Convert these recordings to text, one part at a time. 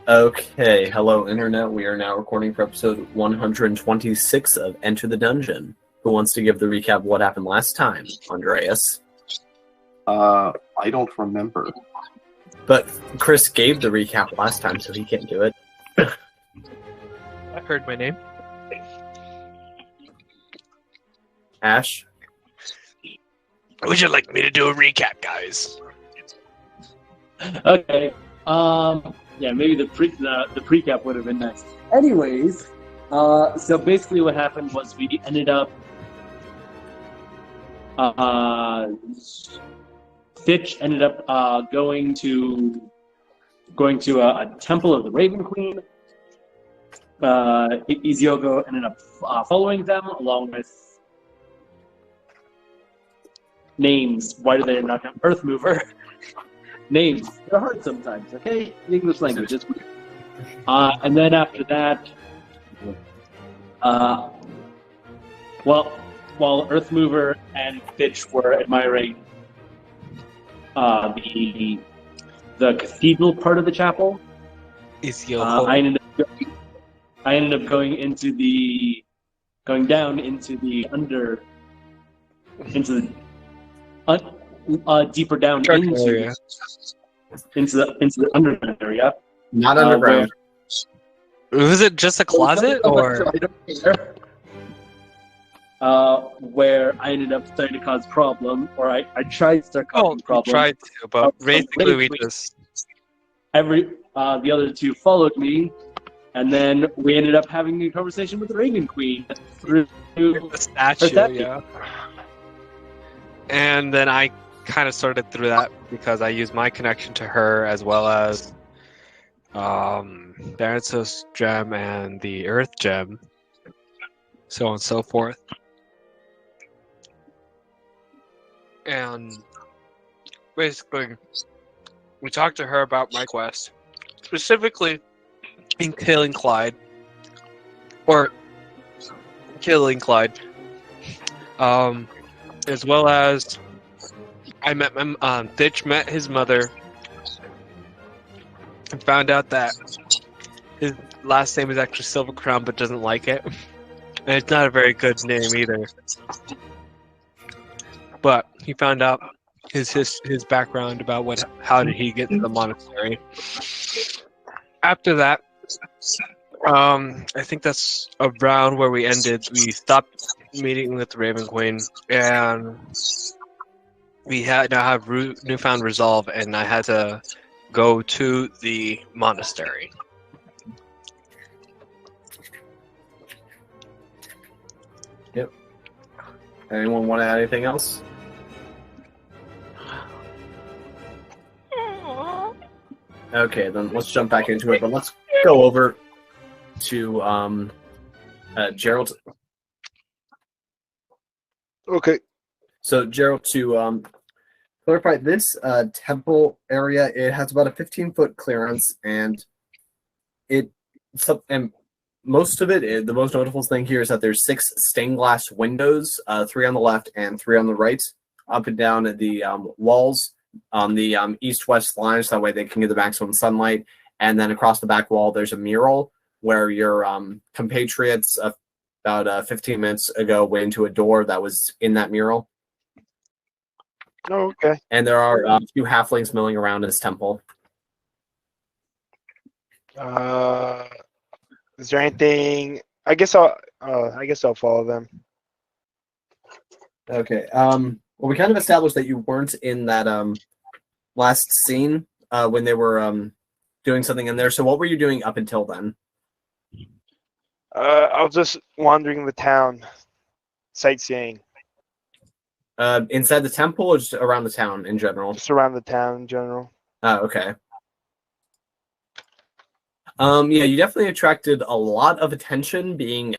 Okay, hello Internet. We are now recording for episode 126 of Enter the Dungeon. Who wants to give the recap of what happened last time, Andreas? I don't remember. But Chris gave the recap last time, so he can't do it. I heard my name. Ash? Would you like me to do a recap, guys? Okay. Yeah, maybe the precap would have been nice. Anyways, so basically what happened was we ended up Thitch ended up going to a temple of the Raven Queen. Iziogo ended up following them along with names. Why do they not have Earth Mover? Names. They're hard sometimes, okay? The English language is weird. And then after that, while Earth Mover and Thitch were admiring the cathedral part of the chapel, I ended up going down into the deeper down into the underground area. Not underground. Was it just a closet, or? Where I ended up starting to cause problem, or I tried to start causing problems. Tried to, but basically we just... the other two followed me, and then we ended up having a conversation with the Raven Queen through the statue, yeah. And then I kind of started through that because I used my connection to her as well as Thanatos gem and the Earth gem, so on and so forth. And basically, we talked to her about my quest, specifically in killing Clyde, as well as I met Thitch met his mother and found out that his last name is actually Silver Crown, but doesn't like it, and it's not a very good name either. But he found out his background about how did he get to the monastery. After that, I think that's around where we ended. We stopped meeting with the Raven Queen, and we now have newfound resolve, and I had to go to the monastery. Yep. Anyone want to add anything else? Okay, then let's jump back into it, but let's go over to Gerald. Okay. So, Gerald, to clarify, this temple area, it has about a 15-foot clearance, and most of it, the most notable thing here is that there's 6 stained glass windows, 3 on the left and 3 on the right, up and down the walls on the east-west lines, so that way they can get the maximum sunlight. And then across the back wall, there's a mural where your compatriots about 15 minutes ago went into a door that was in that mural. Oh, okay. And there are a few halflings milling around in this temple. Is there anything? I guess I'll follow them. Okay. Well, we kind of established that you weren't in that last scene when they were doing something in there. So what were you doing up until then? I was just wandering the town, sightseeing. Inside the temple or just around the town in general? Just around the town in general. Okay. Yeah, you definitely attracted a lot of attention being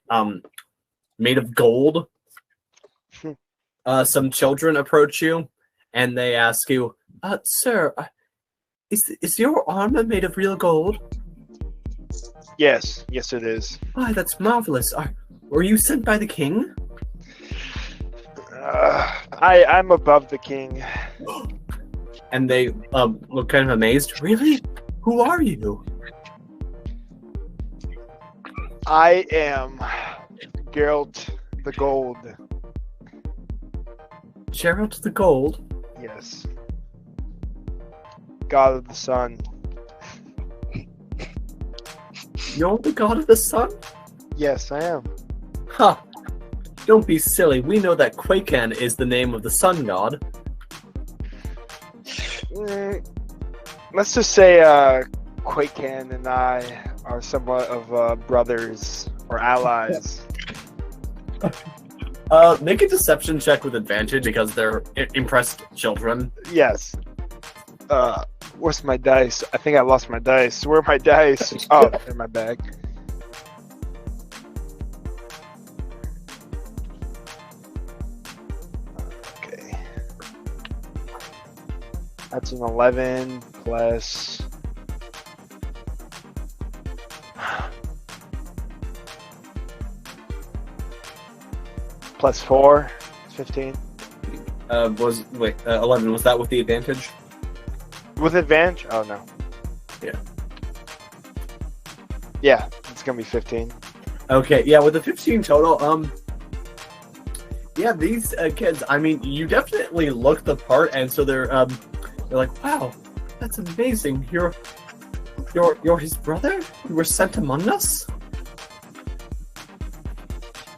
made of gold. Some children approach you, and they ask you, "Sir, is your armor made of real gold?" Yes, it is. Why, that's marvelous. Were you sent by the king? I'm above the king. And they look kind of amazed. Really? Who are you? I am Geralt the Gold. Gerald the Gold. Yes. God of the Sun. You're the god of the sun? Yes, I am. Ha! Don't be silly. We know that Quaken is the name of the sun god. Let's just say Quaken and I are somewhat of brothers or allies. Make a deception check with advantage because they're impressed children. Yes. Where's my dice? I think I lost my dice. Where are my dice? Oh, in my bag. Okay. That's an 11 plus... plus 4, 15. 11, was that with the advantage? With advantage? Oh, no. Yeah. Yeah, it's going to be 15. Okay, yeah, with the 15 total, yeah, these kids, I mean, you definitely look the part, and so they're like, wow, that's amazing. You're his brother? You were sent among us?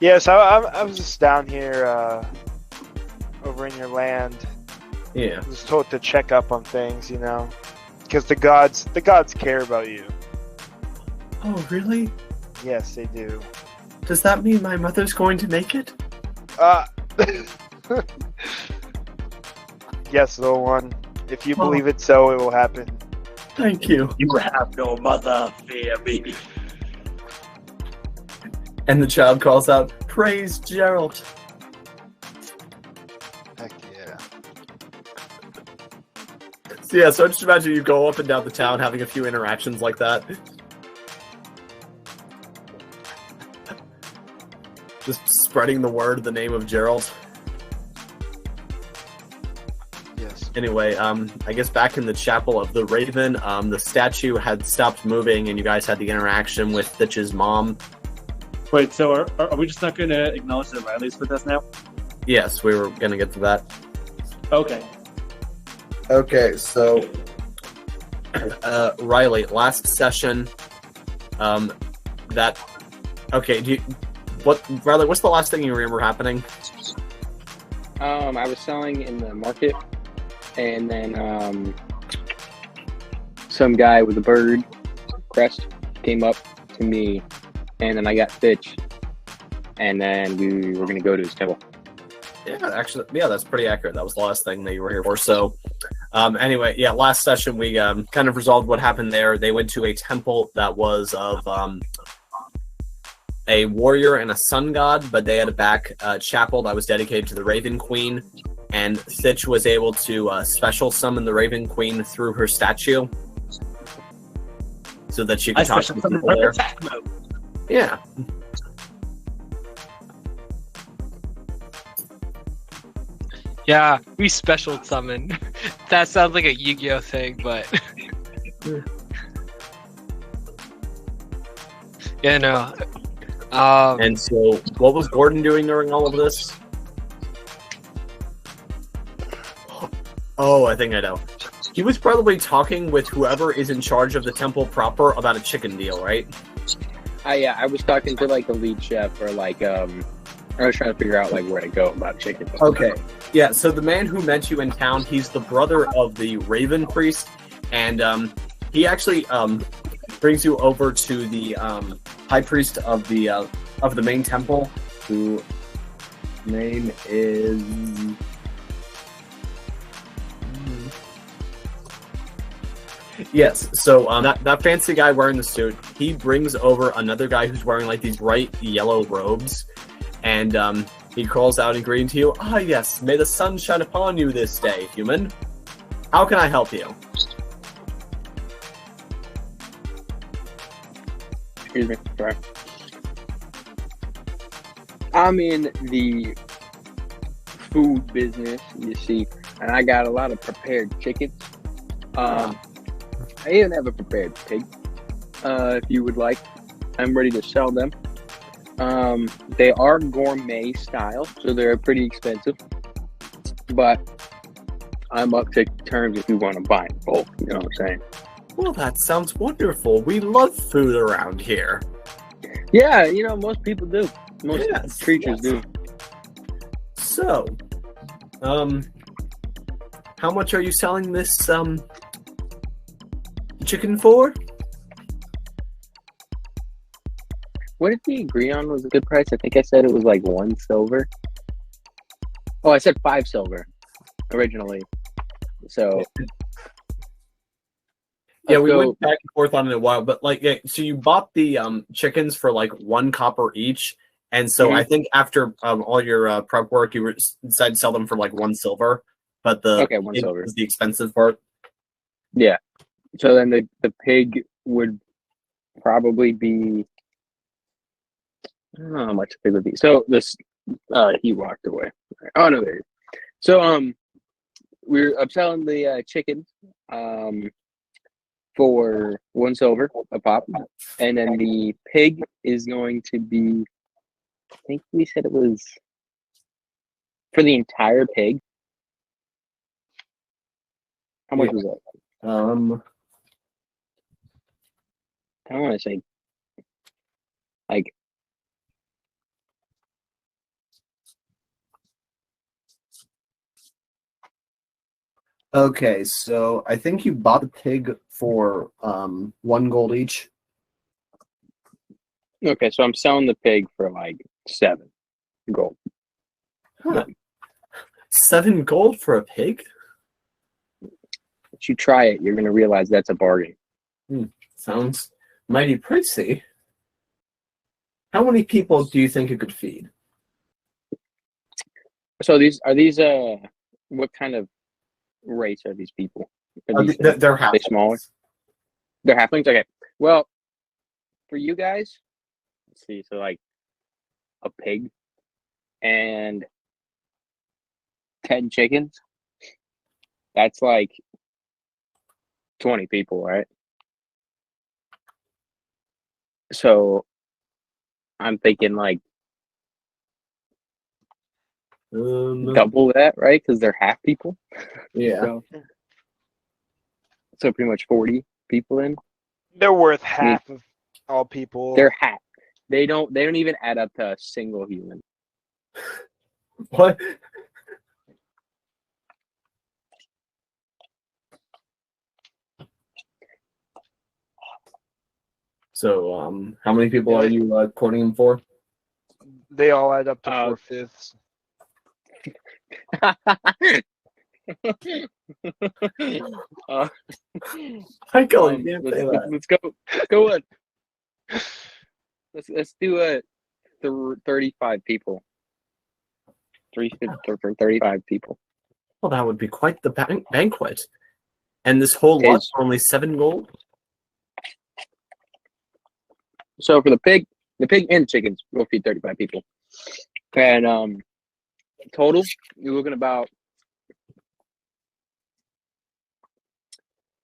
Yes, I was just down here, over in your land. Yeah. I was told to check up on things, you know, because the gods care about you. Oh, really? Yes, they do. Does that mean my mother's going to make it? Yes, little one. If you believe it so, it will happen. Thank you. You have no mother, fear me. And the child calls out, praise Gerald. Heck yeah. So yeah, so just imagine you go up and down the town having a few interactions like that. Just spreading the word, the name of Gerald. Yes. Anyway, I guess back in the Chapel of the Raven, the statue had stopped moving and you guys had the interaction with Thitch's mom. Wait, so are we just not going to acknowledge that Riley's with us now? Yes, we were going to get to that. Okay. Okay, so Riley, last session, Riley, what's the last thing you remember happening? I was selling in the market, and then some guy with a bird crest came up to me, and then I got Thitch, and then we were gonna go to his temple. Yeah, actually, yeah, that's pretty accurate. That was the last thing that you were here for. So, anyway, yeah, last session we kind of resolved what happened there. They went to a temple that was of a warrior and a sun god, but they had a back chapel that was dedicated to the Raven Queen, and Thitch was able to special summon the Raven Queen through her statue, so that she could talk to people there. Yeah. Yeah, we special summon. That sounds like a Yu-Gi-Oh thing, but yeah, no. And so, what was Gordon doing during all of this? Oh, I think I know. He was probably talking with whoever is in charge of the temple proper about a chicken deal, right? I was talking to like the lead chef, or like I was trying to figure out like where to go about chicken. Okay. Yeah, so the man who met you in town, he's the brother of the Raven Priest, and he actually brings you over to the high priest of the main temple, whose name is yes. So that fancy guy wearing the suit, he brings over another guy who's wearing like these bright yellow robes, and he calls out and greeting to you. Ah, yes, may the sun shine upon you this day, human. How can I help you? Excuse me, sorry. I'm in the food business, you see, and I got a lot of prepared chickens. I even have a prepared pig, if you would like. I'm ready to sell them. They are gourmet style, so they're pretty expensive. But I'm up to terms if you want to buy them both. You know what I'm saying? Well, that sounds wonderful. We love food around here. Yeah, most people do. Most Yes, creatures yes. do. So, how much are you selling this chicken for? What did we agree on was a good price? I think I said it was like 1 silver. Oh, I said 5 silver originally. So Yeah, let's we go- went back and forth on it a while, but so you bought the chickens for like 1 copper each, and so I think after all your prep work, you decided to sell them for like 1 silver, but Okay, 1 it silver. was the expensive part. Yeah. So then the pig would probably be, I don't know how much it would be. So this he walked away. Oh no, there he is. So I'm selling the chickens for 1 silver a pop, and then the pig is going to be, I think we said it was for the entire pig. How much was that? I don't want to say like Okay, so I think you bought the pig for 1 gold each. okay, so I'm selling the pig for like 7 gold. Huh. 7 gold for a pig? If you try it, you're gonna realize that's a bargain. Sounds mighty pricey. How many people do you think it could feed? So are these what kind of race are these people? Are these, They're are they smaller? They're halflings? Okay. Well, for you guys, let's see, so like a pig and 10 chickens, that's like 20 people, right? So I'm thinking like double that, right? Because they're half people. Yeah. So pretty much 40 people in. They're worth half of all people. They're half. They don't even add up to a single human. What? So, how many people are you quoting him for? They all add up to 4/5. Michael, you can't say that. Let's go. Let's go on. Let's do 35 people. 350 for 35 people. Well, that would be quite the banquet. And this whole lot for only 7 gold? So for the pig and chickens, we'll feed 35 people. And total, you're looking about,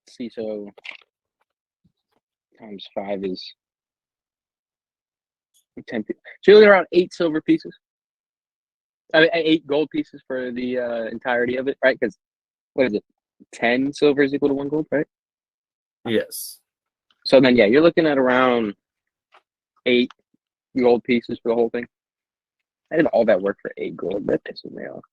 let's see, so times 5 is 10 people. So you're looking around 8 silver pieces. I mean, 8 gold pieces for the entirety of it, right? Because what is it? 10 silver is equal to 1 gold, right? Yes. So then, yeah, you're looking at around 8 gold pieces for the whole thing. I did all that work for 8 gold. That pisses me off.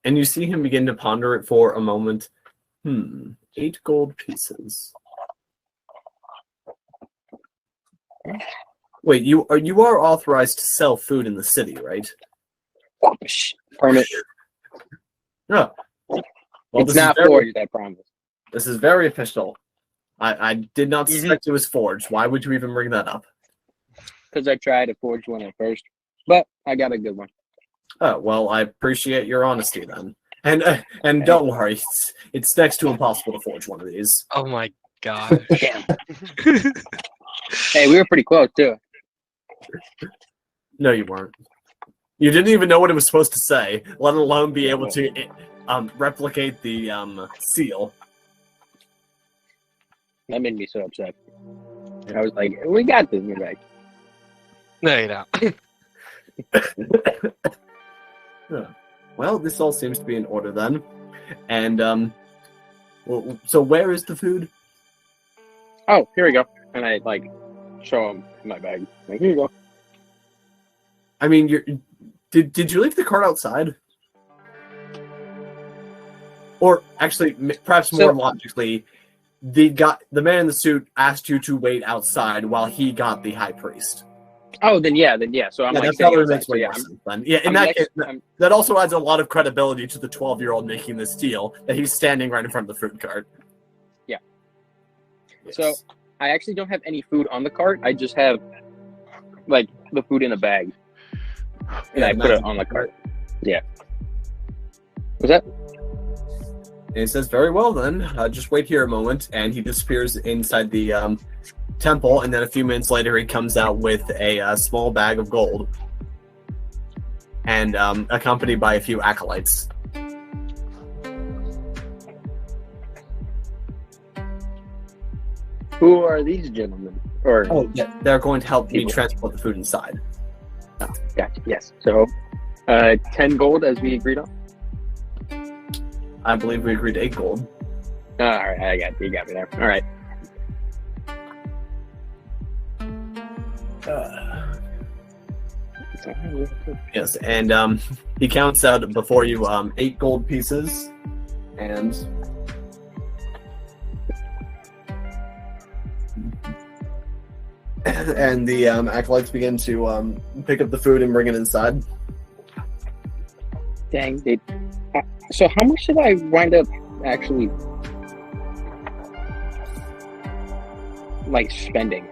And you see him begin to ponder it for a moment. 8 gold pieces. Wait, you are authorized to sell food in the city, right? Permit. No. Well, It's not forged, I promise. This is very official. I did not suspect it was forged. Why would you even bring that up? Because I tried to forge one at first, but I got a good one. Oh, well, I appreciate your honesty then. And don't worry, it's next to impossible to forge one of these. Oh my gosh. Damn. Hey, we were pretty close too. No, you weren't. You didn't even know what it was supposed to say, let alone be able to replicate the seal. That made me so upset. I was like, we got this in the bag. No, you don't. Well, this all seems to be in order then. And so where is the food? Oh, here we go. And I show him my bag. Like, here you go. I mean, did you leave the cart outside? Or actually, perhaps more logically, the man in the suit asked you to wait outside while he got the high priest. Oh, then yeah. So I'm that probably makes way more sense then. Yeah, in that case, that also adds a lot of credibility to the 12-year-old making this deal that he's standing right in front of the food cart. Yeah. Yes. So I actually don't have any food on the cart. I just have the food in a bag, and I put it on the cart. Yeah. Was that? And he says, "Very well then. Just wait here a moment," and he disappears inside the temple. And then a few minutes later, he comes out with a small bag of gold, and accompanied by a few acolytes. Who are these gentlemen? Or Yeah, they're going to help me transport the food inside. oh, gotcha. Yes. So, 10 gold as we agreed on. I believe we agreed 8 gold. All right, you got me there. All right. Yes, and he counts out before you 8 gold pieces, and the acolytes begin to pick up the food and bring it inside. Dang, they. So how much did I wind up actually spending?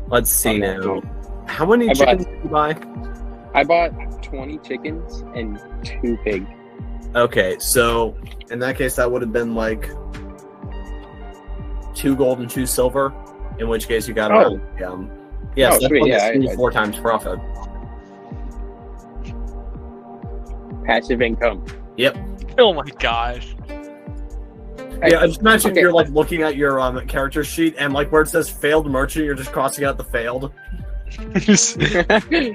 Let's see Okay, now. cool. How many I chickens did you buy? I bought 20 chickens and 2 pigs. Okay, so in that case, that would have been 2 gold and 2 silver. In which case, you got around. Yes, that's sweet. Yeah, 4 times profit. Passive income. Yep. Oh my gosh. Yeah, I just imagine Okay. you're looking at your character sheet and where it says failed merchant, you're just crossing out the failed.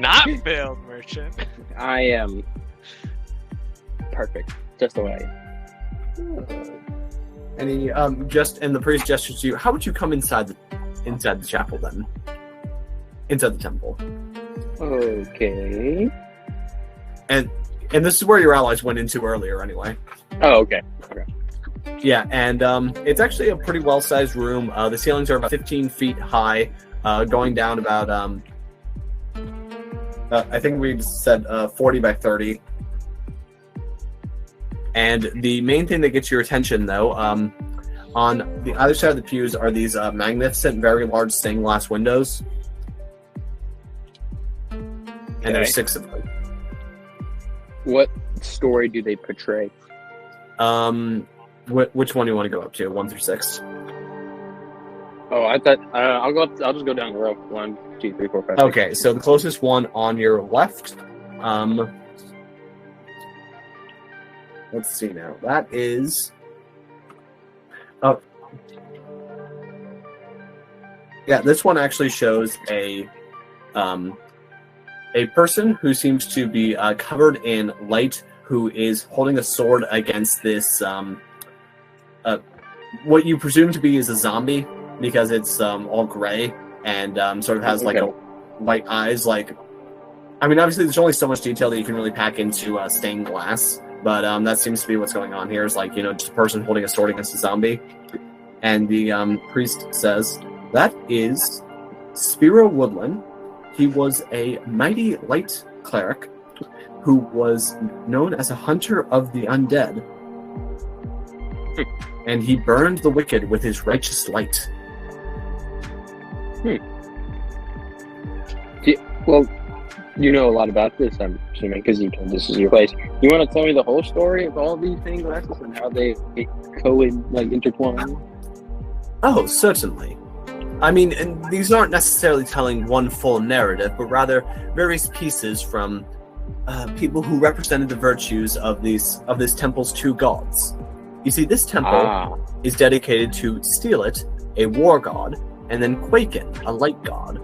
Not failed merchant. I am perfect, just the way I am. And he and the priest gestures to you. How would you come inside the chapel then? Inside the temple. Okay. And this is where your allies went into earlier anyway. Oh, okay. Okay. Yeah, and it's actually a pretty well-sized room. The ceilings are about 15 feet high, going down about, I think we said 40 by 30. And the main thing that gets your attention, though, on the other side of the pews are these magnificent, very large stained glass windows. And there's 6 of them. What story do they portray? Which one do you want to go up to? 1 through 6. Oh, I thought I'll just go down the row. 1, 2, 3, 4, 5. 6. Okay, so the closest one on your left. Let's see now. That is. Oh. Yeah, this one actually shows a person who seems to be covered in light, who is holding a sword against this what you presume to be is a zombie, because it's all gray and sort of has a white eyes. I mean, obviously there's only so much detail that you can really pack into stained glass, but that seems to be what's going on here, is just a person holding a sword against a zombie. And the priest says, "That is Spiro Woodland. He was a mighty light cleric who was known as a hunter of the undead. And he burned the wicked with his righteous light." Well, you know a lot about this, I'm assuming, because this is your place. You want to tell me the whole story of all these stained glasses and how they intertwine? Oh, certainly. I mean, and these aren't necessarily telling one full narrative, but rather various pieces from people who represented the virtues of this temple's two gods. You see, this temple is dedicated to Steelit, a war god, and then Quaken, a light god.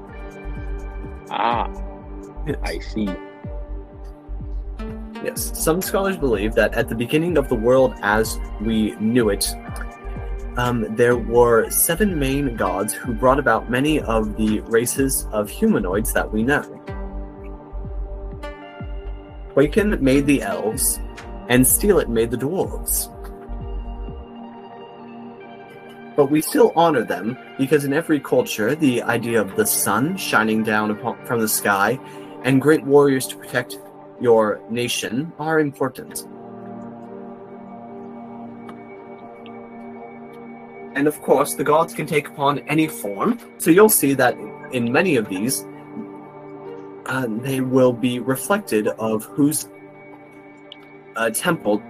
Yes. I see. Yes, some scholars believe that at the beginning of the world as we knew it, there were 7 main gods who brought about many of the races of humanoids that we know. Quaken made the elves, and Steelit made the dwarves. But we still honor them because in every culture, the idea of the sun shining down from the sky and great warriors to protect your nation are important. And of course, the gods can take upon any form, so you'll see that in many of these, they will be reflected of whose temple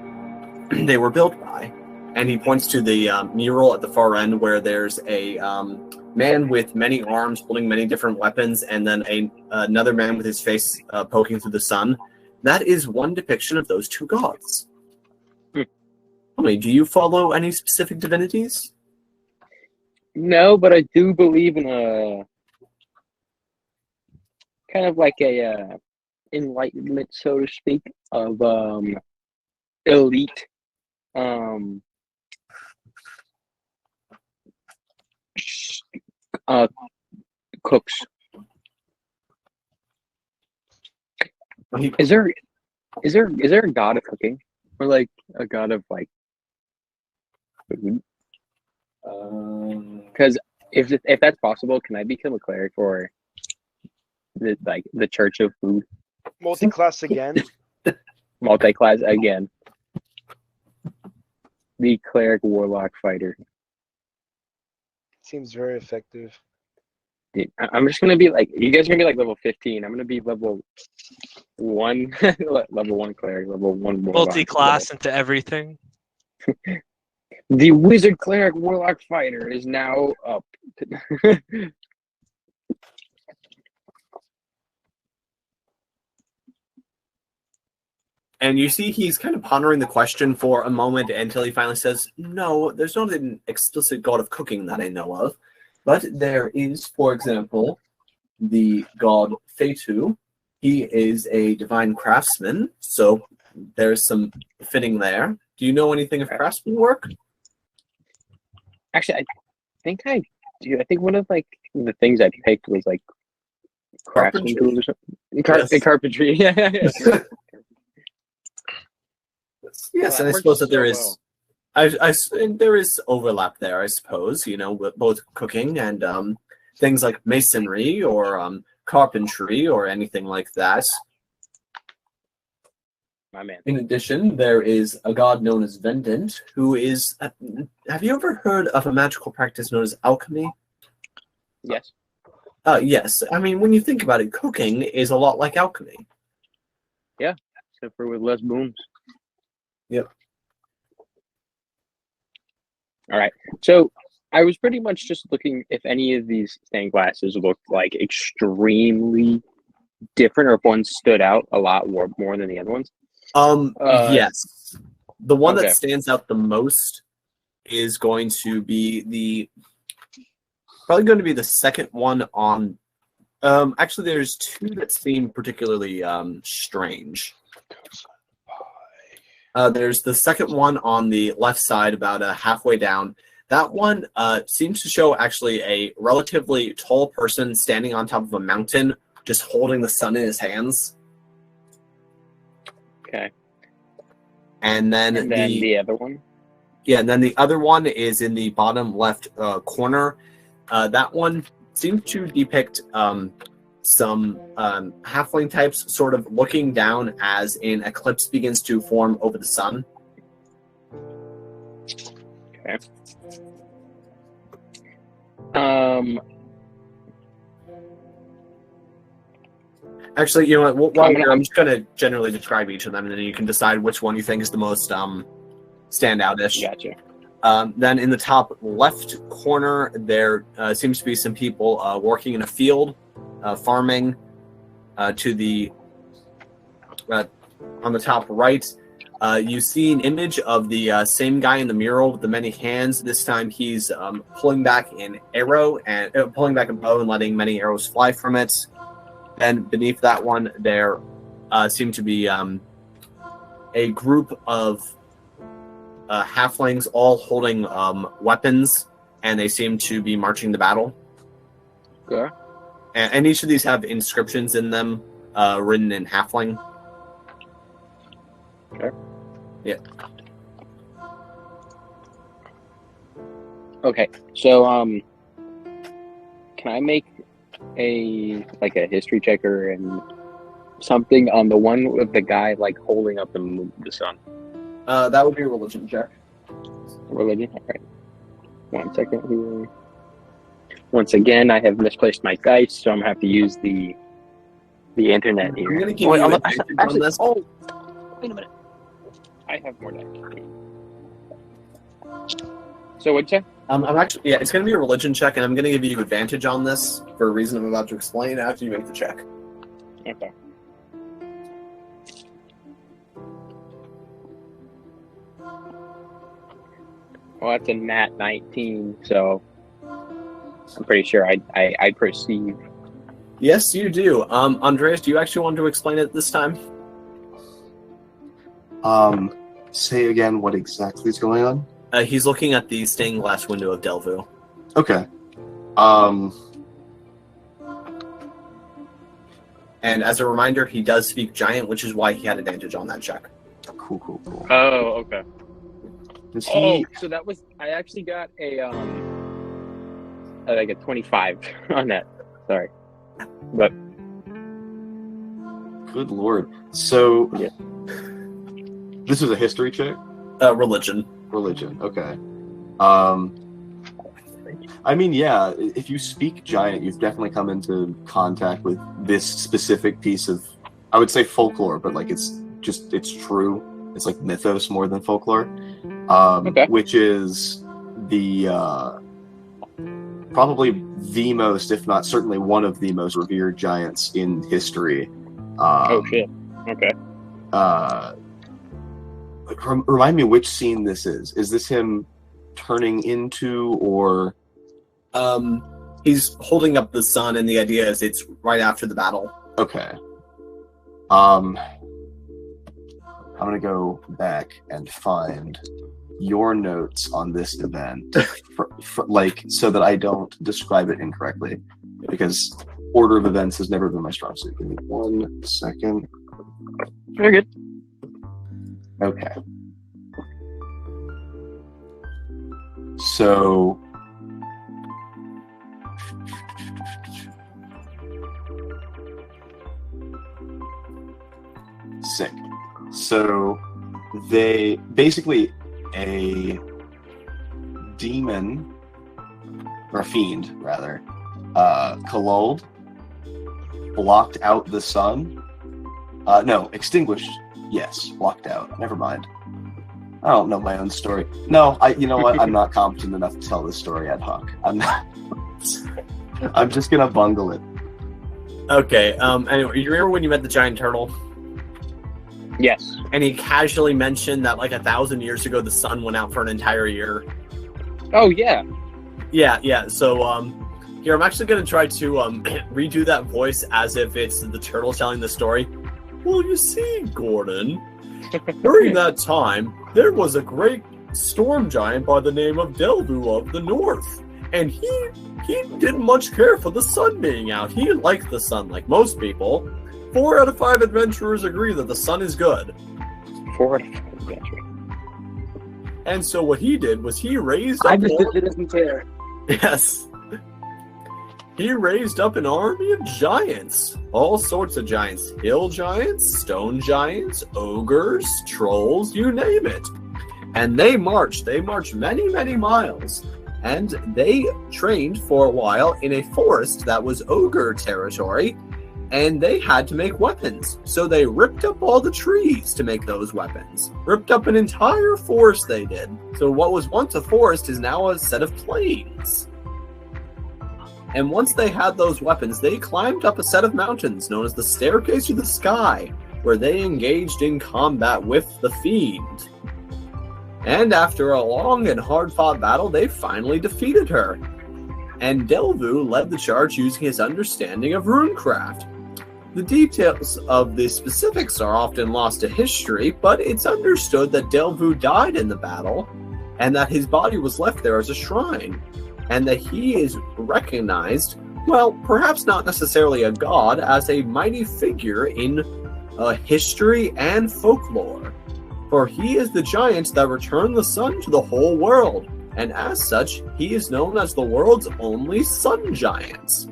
they were built by. And he points to the mural at the far end where there's a man with many arms holding many different weapons, and then another man with his face poking through the sun. That is one depiction of those two gods. Tell me, do you follow any specific divinities? No, but I do believe in a kind of like a enlightenment, so to speak, of elite cooks. Is there a god of cooking, or like a god of like food? Because if that's possible, can I become a cleric for the Church of Food? Multi-class again. Multi-class again. The cleric warlock fighter. Seems very effective. Dude, I'm just gonna be like, you guys are gonna be like level 15. I'm gonna be level 1, level 1 cleric, level 1 warlock. Multi-class into everything. The wizard cleric warlock fighter is now up. And you see he's kind of pondering the question for a moment until he finally says, no, there's not an explicit god of cooking that I know of. But there is, for example, the god Thetu. He is a divine craftsman, so there's some fitting there. Do you know anything of craftsman work? Actually, I think I do. I think one of like the things I picked was like craftsman tools or something. Yes. Carpentry. Yeah. Yes, and I suppose that there is. And there is overlap there, I suppose. You know, with both cooking and things like masonry or carpentry or anything like that. My man. In addition, there is a god known as Vendant, who is. Have you ever heard of a magical practice known as alchemy? Yes. Yes. I mean, when you think about it, cooking is a lot like alchemy. Yeah, except for with less booms. Yep. All right. So I was pretty much just looking if any of these stained glasses looked like extremely different, or if one stood out a lot more than the other ones. Yes. The one okay. that stands out the most is going to be probably going to be the second one on. Actually, there's two that seem particularly strange. There's the second one on the left side, about halfway down. That one seems to show actually a relatively tall person standing on top of a mountain, just holding the sun in his hands. Okay. And then the other one? Yeah, and then the other one is in the bottom left corner. That one seems to depict some halfling types sort of looking down as an eclipse begins to form over the sun. Okay. Actually, you know what? I'm just going to generally describe each of them, and then you can decide which one you think is the most standout-ish. Gotcha. Then in the top left corner, there seems to be some people working in a field, farming. To the on the top right, you see an image of the same guy in the mural with the many hands. This time he's pulling back an arrow and pulling back a bow and letting many arrows fly from it. And beneath that one, there seem to be a group of halflings all holding weapons, and they seem to be marching to battle. Okay. And each of these have inscriptions in them written in halfling. Okay. Yeah. Okay. So, can I make a history checker and something on the one with the guy holding up the sun? That would be a religion check. Religion. All right. 1 second here. Once again, I have misplaced my dice, so I'm gonna have to use the internet here. I'm gonna give you advantage on this. Oh, wait a minute. I have more dice. So what'd you say? It's gonna be a religion check, and I'm gonna give you advantage on this for a reason I'm about to explain after you make the check. Okay. Well, that's a nat 19, so I'm pretty sure I perceive. Yes, you do. Andreas, do you actually want to explain it this time? Say again what exactly is going on? He's looking at the stained glass window of Delvu. Okay. And as a reminder, he does speak giant, which is why he had advantage on that check. Cool. Oh, okay. Does Oh, he... so that was I actually got a 25 on that. Sorry, but Good lord. So, Yeah. This was a history check? Religion. Religion, okay. I mean, yeah, if you speak giant, you've definitely come into contact with this specific piece of, I would say folklore, but it's true. It's like mythos more than folklore. Okay. Which is the, probably the most, if not certainly one of the most revered giants in history. Oh shit. Okay. Remind me which scene this is. Is this him turning into, or... He's holding up the sun, and the idea is it's right after the battle. Okay. I'm gonna go back and find your notes on this event, so that I don't describe it incorrectly, because order of events has never been my strong suit. Give me 1 second. Very good. Okay. So... Sick. So they basically a demon or a fiend rather Kaluld blocked out the sun. No, extinguished. Yes, blocked out. Never mind. I don't know my own story. No, you know what? I'm not competent enough to tell this story ad hoc. I'm not. I'm just gonna bungle it. Okay. Anyway, you remember when you met the giant turtle? Yes. And he casually mentioned that 1,000 years ago the sun went out for an entire year. Oh yeah. Yeah. So here I'm actually gonna try to redo that voice as if it's the turtle telling the story. Well, you see, Gordon, during that time there was a great storm giant by the name of Delvu of the North, and he didn't much care for the sun being out. He liked the sun like most people. 4 out of 5 adventurers agree that the sun is good. 4 out of 5 adventurers. And so what he did was he raised up... I just didn't care. Yes. He raised up an army of giants. All sorts of giants. Hill giants, stone giants, ogres, trolls, you name it. And they marched many, many miles. And they trained for a while in a forest that was ogre territory. And they had to make weapons. So they ripped up all the trees to make those weapons. Ripped up an entire forest they did. So what was once a forest is now a set of plains. And once they had those weapons, they climbed up a set of mountains known as the Staircase to the Sky. where they engaged in combat with the Fiend. And after a long and hard-fought battle, they finally defeated her. And Delvu led the charge using his understanding of runecraft. The details of the specifics are often lost to history, but it's understood that Delvu died in the battle, and that his body was left there as a shrine, and that he is recognized, well, perhaps not necessarily a god, as a mighty figure in history and folklore. For he is the giant that returned the sun to the whole world, and as such, he is known as the world's only sun giant.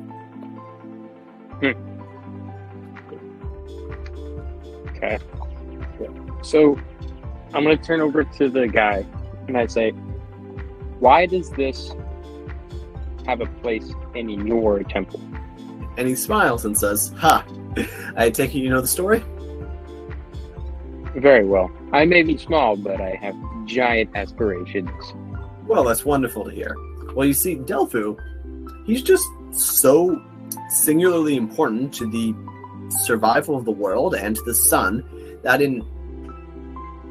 Okay. So I'm going to turn over to the guy and I say, why does this have a place in your temple? And he smiles and says, "Ha, I take it you know the story?" Very well. I may be small, but I have giant aspirations. Well, that's wonderful to hear. Well, you see, Delphu, he's just so singularly important to the survival of the world and to the sun that in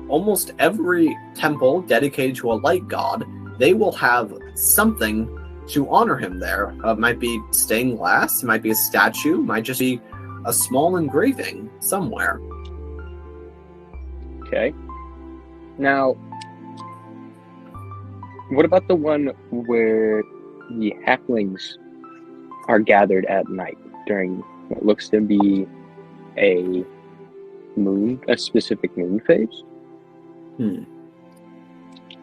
almost every temple dedicated to a light god, they will have something to honor him there. It might be stained glass, it might be a statue, it might just be a small engraving somewhere. Okay. Now, what about the one where the halflings are gathered at night during what looks to be a specific moon phase?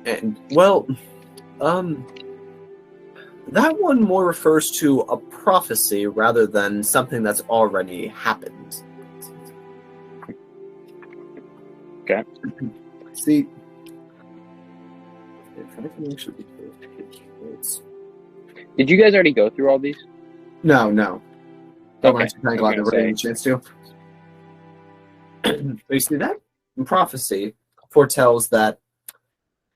And, well, that one more refers to a prophecy rather than something that's already happened. Okay. See, Did you guys already go through all these? No. But Okay, I'm glad that we're say. getting a chance to. But you see, that prophecy foretells that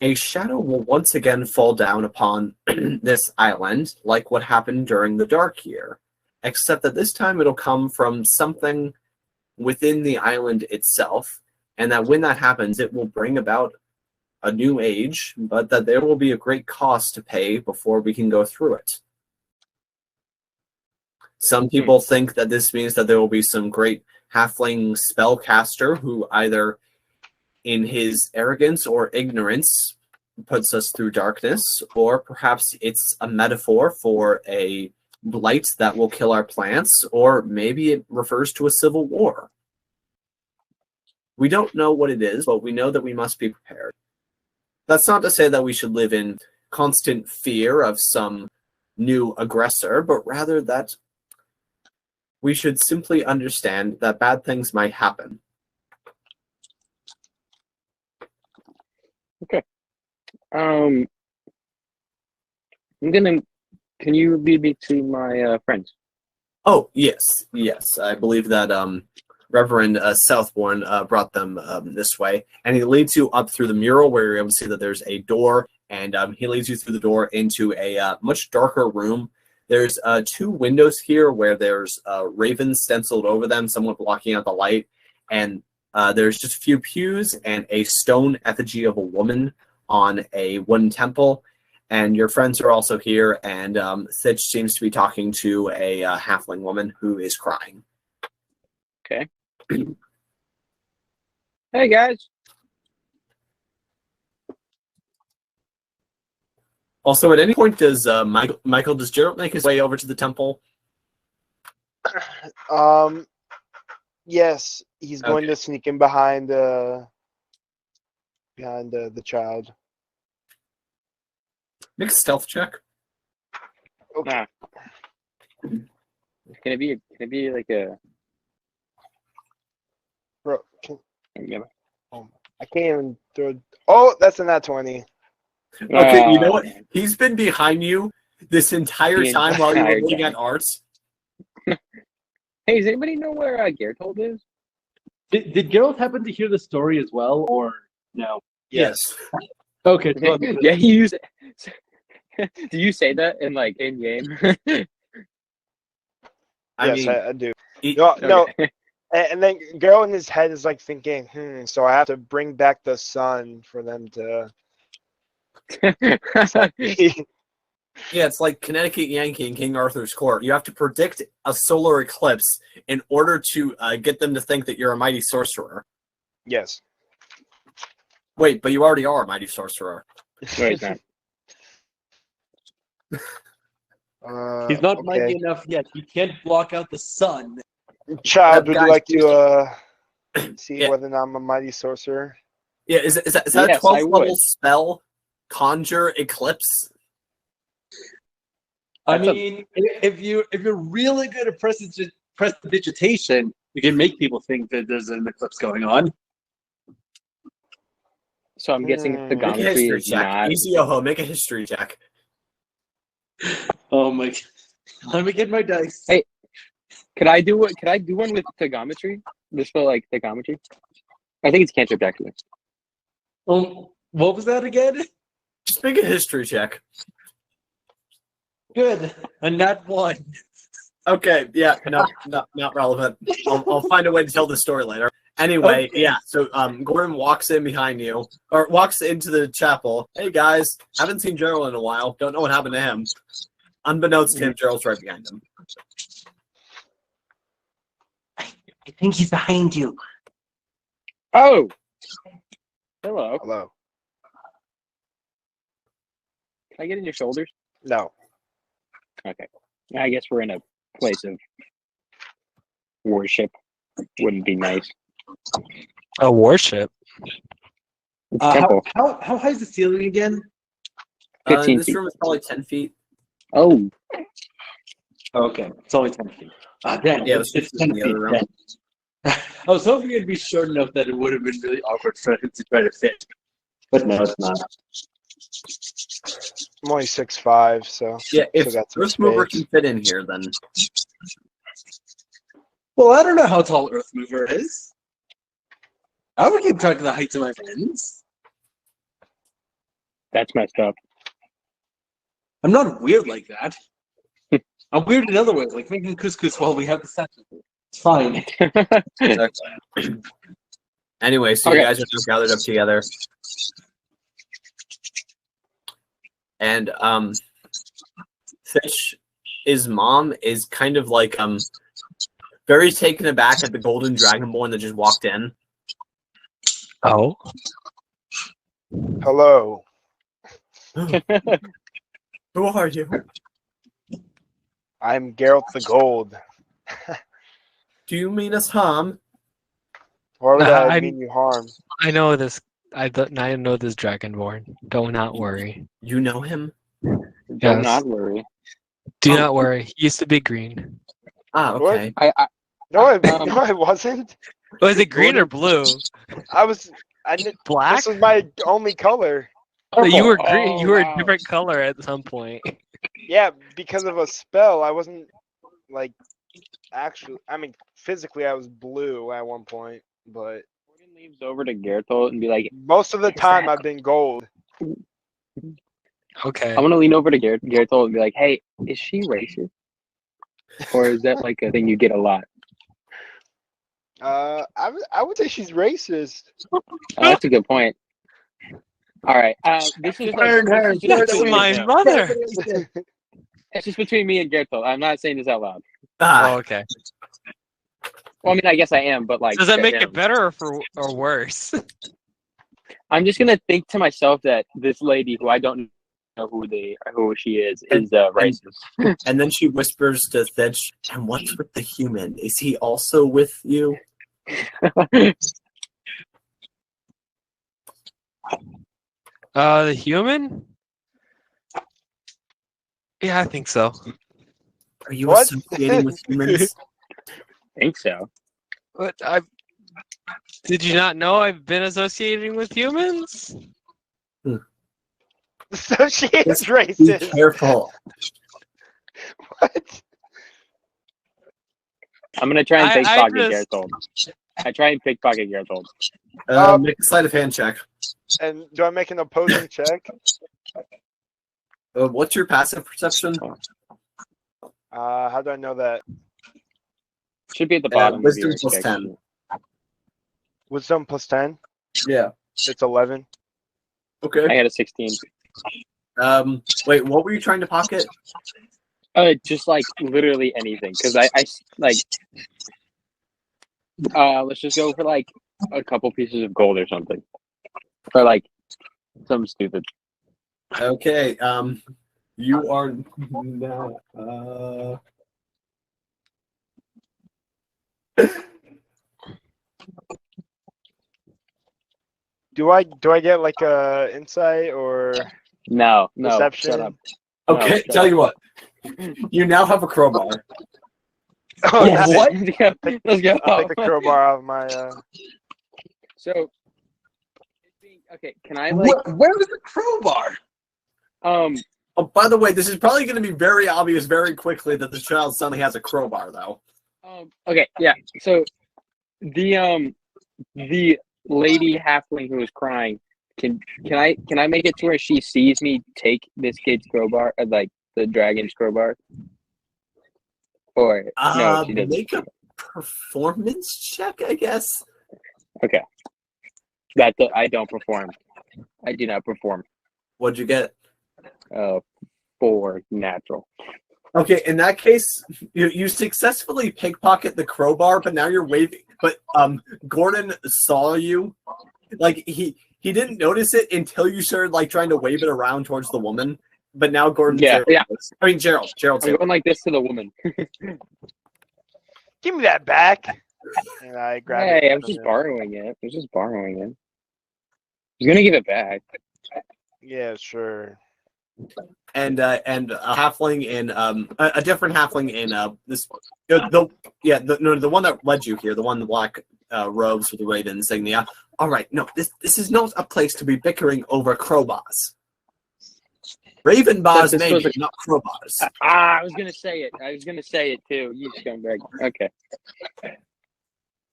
a shadow will once again fall down upon this island, like what happened during the Dark Year, except that this time it'll come from something within the island itself, and that when that happens, it will bring about a new age, but that there will be a great cost to pay before we can go through it. Some people think that this means that there will be some great halfling spellcaster who either in his arrogance or ignorance puts us through darkness, or perhaps it's a metaphor for a blight that will kill our plants, or maybe it refers to a civil war. We don't know what it is, but we know that we must be prepared. That's not to say that we should live in constant fear of some new aggressor, but rather that we should simply understand that bad things might happen. Okay. Can you lead me to my friends? Oh, yes. I believe that Reverend Southbourne brought them this way, and he leads you up through the mural where you're able to see that there's a door, and he leads you through the door into a much darker room. There's 2 windows here where there's ravens stenciled over them, somewhat blocking out the light, and there's just a few pews and a stone effigy of a woman on a wooden temple. And your friends are also here, and Thitch seems to be talking to a halfling woman who is crying. Okay. Hey, guys. Also, at any point, does does Gerald make his way over to the temple? Yes, he's going Okay. to sneak in behind the child. Make a stealth check. Okay. Can it be like a? Bro, Yeah. I can't even throw. Oh, that's a nat 20. Okay, you know what? He's been behind you this entire The time while you were entire looking time. at arts. Hey, does anybody know where Gertold is? Did Geralt happen to hear the story as well, or no? Yes. Okay. well, Yeah, he used. Do you say that in in game? I Yes, mean, I do. he- No, Okay. And then Geralt in his head is like thinking, so I have to bring back the sun for them to. Yeah, it's like Connecticut Yankee in King Arthur's court. You have to predict a solar eclipse in order to get them to think that you're a mighty sorcerer. Yes. Wait, but you already are a mighty sorcerer. No, he's not. He's not okay. mighty enough yet. He can't block out the sun. Child, would you Guys, like to see Yeah. whether or not I'm a mighty sorcerer? Yeah, is that Yes, a I 12th level would. spell? Conjure eclipse? I That's a- mean, if you're really good at prestidigitation, you can make people think that there's an eclipse going on. So I'm guessing Hmm. Make a thegometry history is check. not. Easy Yoho, make a history check. Oh my! Let me get my dice. Hey. Could I do one with thegometry? Just for like thegometry? I think it's cantrip actually. What was that again? Just make a history check. Good. A nat 1. Okay, yeah, no, not relevant. I'll find a way to tell the story later. Anyway, Okay. yeah, so Gordon walks in behind you, or walks into the chapel. Hey guys, haven't seen Gerald in a while. Don't know what happened to him. Unbeknownst to him, Gerald's right behind him. I think he's behind you. Oh! Hello. Hello. Can I get in your shoulders? No. Okay. I guess we're in a place of worship. Wouldn't be nice. A warship. Temple. How high is the ceiling again? 15 This feet. room is probably 10 feet. Oh, Okay, it's only 10 feet. Damn, Yeah, it's it's 10 in the feet. other room. I was hoping it'd be short enough that it would have been really awkward for him to try to fit. But no, it's not. I'm only 6'5", so Yeah, if still got some Earth Mover space. can fit in here, then Well, I don't know how tall Earth Mover is. I would keep track of the heights of my friends. that's messed up. I'm not weird like that. I'm weird in other ways, like making couscous while we have the session. It's fine. anyway, so Okay. you guys are just gathered up together. And Thitch, his mom is kind of like very taken aback at the golden dragonborn that just walked in. Oh. Hello. Who are you? I'm Geralt the Gold. Do you mean us harm? Why would I I'm- mean you harm? I know this. I know this dragonborn. Do not worry. You know him? Do Yes. not worry. Do Oh. not worry. He used to be green. Ah, What? okay. No, I wasn't. Was it green or blue? I was. I didn't. Black? This was my only color. No, you were green. Oh, You were wow. a different color at some point. Yeah, because of a spell. I wasn't like actually. I mean, physically, I was blue at one point, but Morgan leaves over to Gertol and be like, most of the time, I've been gold. Okay. I'm gonna lean over to Gertol and be like, hey, is she racist? Or is that like a thing you get a lot? I would say she's racist. Oh, that's a good point. All right. This is Burn her. this is That's between my me- mother. It's just between me and Gertol. I'm not saying this out loud. Ah, Oh, okay. Well, I mean, I guess I am, but like, Does that to make him. it better or worse? I'm just gonna think to myself that this lady, who I don't know who she is racist. and then she whispers to Thitch, and what's with the human? Is he also with you? The human? Yeah, I think so. Are you What? associating with humans? think so. But did you not know I've been associating with humans? So she is Be racist. careful. What? I'm gonna try and I pickpocket just- Gerthold. I try and pickpocket Gerthold. Make a sleight of hand check. And do I make an opposing check? What's your passive perception? How do I know that? Should be at the bottom of wisdom your plus check 10. sheet. Wisdom plus 10. Yeah. It's 11. Okay. I got a 16. Wait, what were you trying to pocket? Just like literally anything, because I like. Let's just go for like a couple pieces of gold or something, or like something stupid. Okay. You are now. Do I get like a insight or No, perception? shut up. Okay. No, shut Tell up. you what. You now have a crowbar. Oh, Yes. what? Let's go. I'll take the crowbar out of my. So, okay, can I like? Where is the crowbar? Oh, by the way, this is probably going to be very obvious very quickly that the child suddenly has a crowbar, though. Okay, yeah. So, the lady halfling who was crying, can I make it to where she sees me take this kid's crowbar, like the dragon's crowbar? Or no, she doesn't. Make a performance check, I guess. Okay. I don't perform. I do not perform. What'd you get? 4 natural. Okay, in that case, you successfully pickpocket the crowbar, but now you're waving. But Gordon saw you. Like he didn't notice it until you started like trying to wave it around towards the woman. But now Gordon, Yeah. I mean Gerald. I'm going like this to the woman. Give me that back. And I grab it. Hey, I was just borrowing it. I was gonna give it back. Yeah, sure. And a halfling in a different halfling in this the one that led you here, the one in the black robes with the raven insignia. All right, no, this is not a place to be bickering over crowbars. Raven bars, maybe, not crowbars. I was gonna say it. Too. You scumbag. Okay.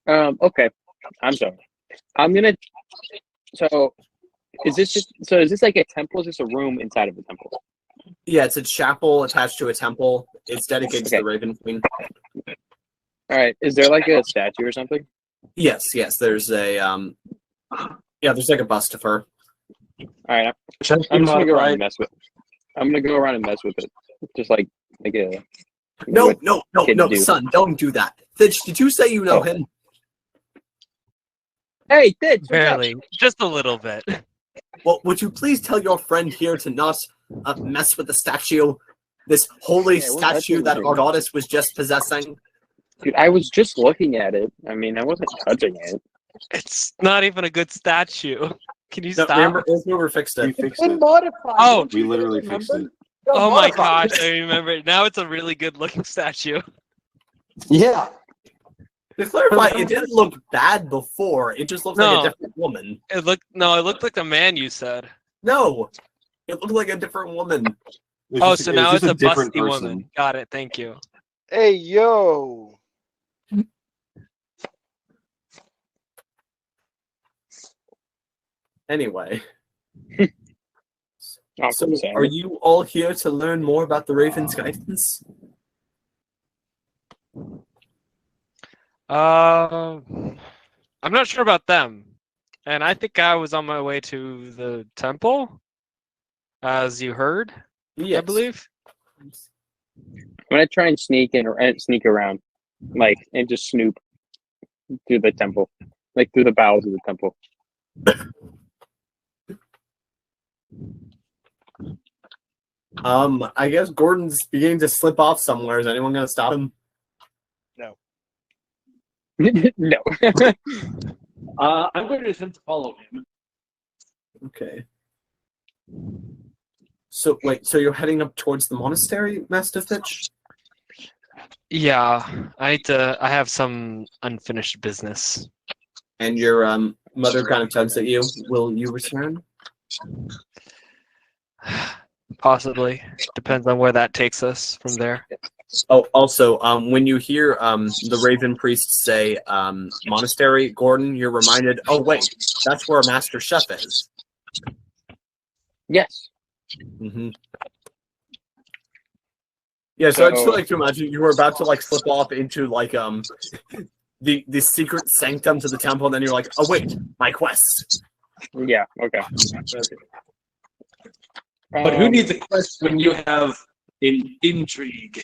Okay. I'm sorry. I'm gonna. So, is this like a temple? Is this a room inside of a temple? Yeah, it's a chapel attached to a temple. It's dedicated to the Raven Queen. All right. Is there like a statue or something? Yes. There's a there's like a bust of her. All right. I'm just gonna go around and mess with. I'm gonna go around and mess with it, just like a. No, son, don't do that. Thitch, did you say you know him? Hey, Thitch. Barely, just a little bit. Well, would you please tell your friend here to not mess with the statue, this holy statue that our goddess was just possessing? Dude, I was just looking at it. I mean, I wasn't touching it. It's not even a good statue. Can you stop? Remember, we fixed it. We fixed it. Oh, We literally fixed it. oh my gosh, I remember it. Now it's a really good looking statue. Yeah. To clarify, it didn't look bad before. It just looked like a different woman. It looked like a man, you said. No, it looked like a different woman. So now it's a different busty person. woman. Got it, thank you. Hey, yo. Anyway. Oh, So, are you all here to learn more about the Raven's guidance? I'm not sure about them. And I think I was on my way to the temple, as you heard, Yes. I believe. I'm gonna try and sneak around, like, and just snoop through the temple, like through the bowels of the temple. I guess Gordon's beginning to slip off somewhere. Is anyone going to stop him? No. I'm going to attempt to follow him. Okay. So you're heading up towards the monastery, Master Thitch? Yeah, I have some unfinished business. And your mother kind of tugs at you. Will you return? Possibly. Depends on where that takes us from there. Oh, also, when you hear the Raven Priest say monastery, Gordon, you're reminded, oh, wait, that's where Master Chef is. Yes. Mm-hmm. Yeah, so I just like to imagine you were about to like slip off into like the secret sanctum to the temple, and then you're like, oh wait, my quest. Yeah. Okay. But who needs a quest when you have an intrigue?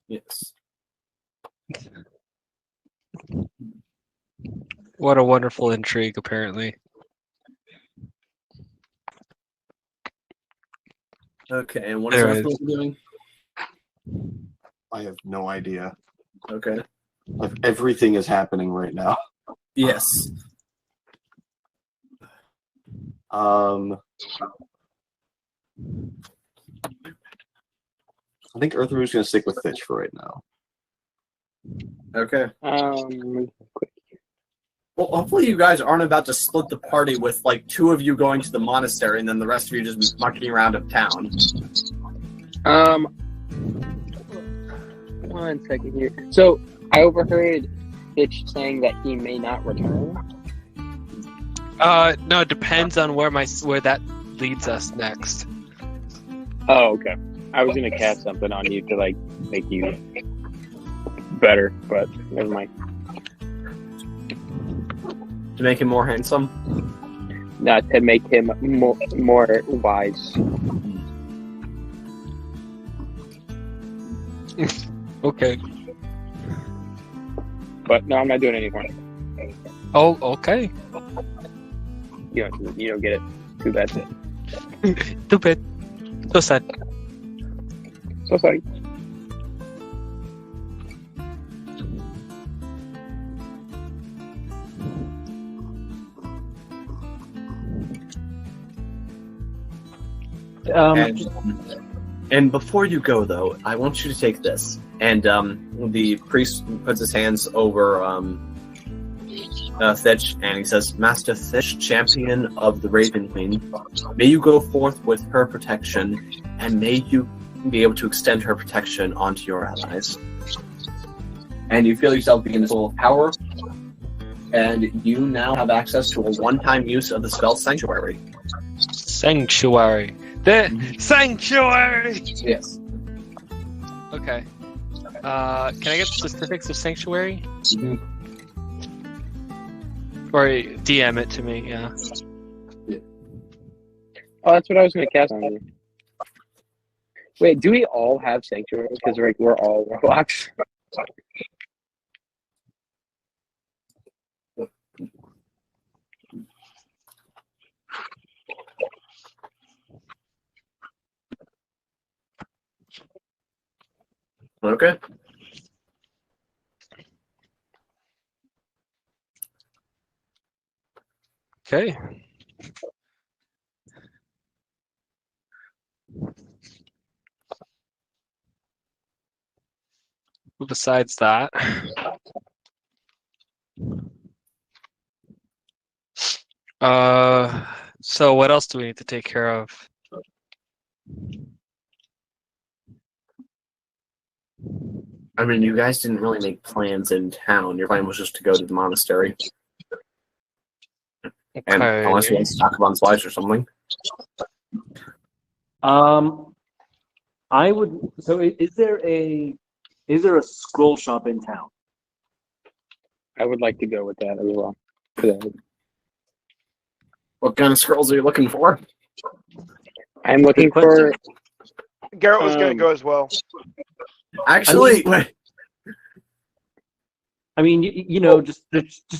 Yes. What a wonderful intrigue, apparently. Okay, and what is Anyways. Earthmover doing? I have no idea. Okay. Like, everything is happening right now. Yes. I think Earthmover's going to stick with Thitch for right now. Okay. Quick. Well, hopefully you guys aren't about to split the party with like 2 of you going to the monastery and then the rest of you just mucking around uptown. 1 second here. So I overheard Thitch saying that he may not return. No, it depends on where that leads us next. Oh, okay. I was gonna cast something on you to like make you better, but never mind. To make him more handsome? Not to make him more wise. Okay. But no, I'm not doing any more. Oh, okay. You don't get it. Too bad. Too bad. So sad. So sorry. And before you go, though, I want you to take this. And the priest puts his hands over Thitch, and he says, Master Thitch, champion of the Raven Queen, may you go forth with her protection, and may you be able to extend her protection onto your allies. And you feel yourself being full of power, and you now have access to a one-time use of the spell Sanctuary. Sanctuary. The Sanctuary! Yes. Okay. Can I get specifics of Sanctuary? Mm-hmm. Or DM it to me, yeah. Oh, that's what I was gonna cast on you. Wait, do we all have Sanctuary? Because like we're all Warlocks. Okay. Okay. Besides that, so what else do we need to take care of? I mean, you guys didn't really make plans in town. Your plan was just to go to the monastery. And Okay. unless you want to talk about slides or something. I would. So, is there a scroll shop in town? I would like to go with that as well. What kind of scrolls are you looking for? I'm looking Good for. Garrett was going to go as well. Actually, I mean, you know, just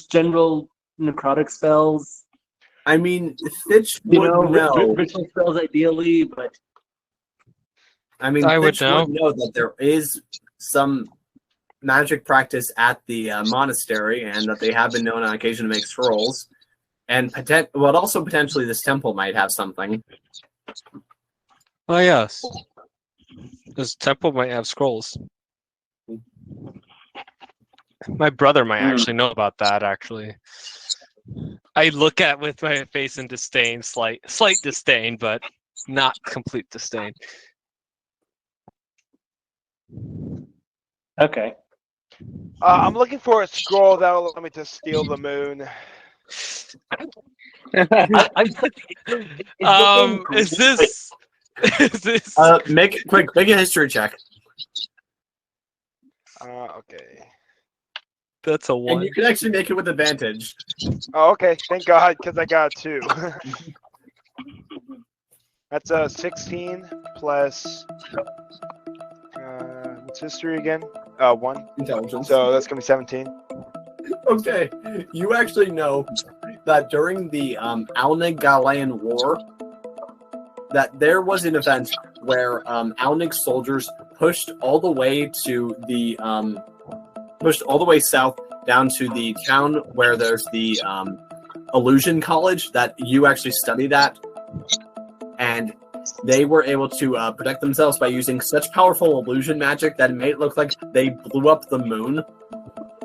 general necrotic spells. I mean, Thitch You would know, know. ritual spells ideally, but I mean, I would Thitch know. would know that there is some magic practice at the monastery, and that they have been known on occasion to make scrolls. And also potentially this temple might have something. Oh yes. This temple might have scrolls. My brother might actually know about that, actually. I look at with my face in disdain, slight disdain, but not complete disdain. okay. I'm looking for a scroll that'll allow me to steal the moon. Is this Make a history check. Okay. That's a And one. you can actually make it with advantage. Oh, okay. Thank God, because I got 2. That's a 16 plus. What's history again? 1. Intelligence. So that's gonna be 17. Okay. You actually know that during the Alnig Galayan War, that there was an event where Alnig soldiers pushed all the way south down to the town where there's the illusion college that you actually studied at, and they were able to protect themselves by using such powerful illusion magic that it made it look like they blew up the moon,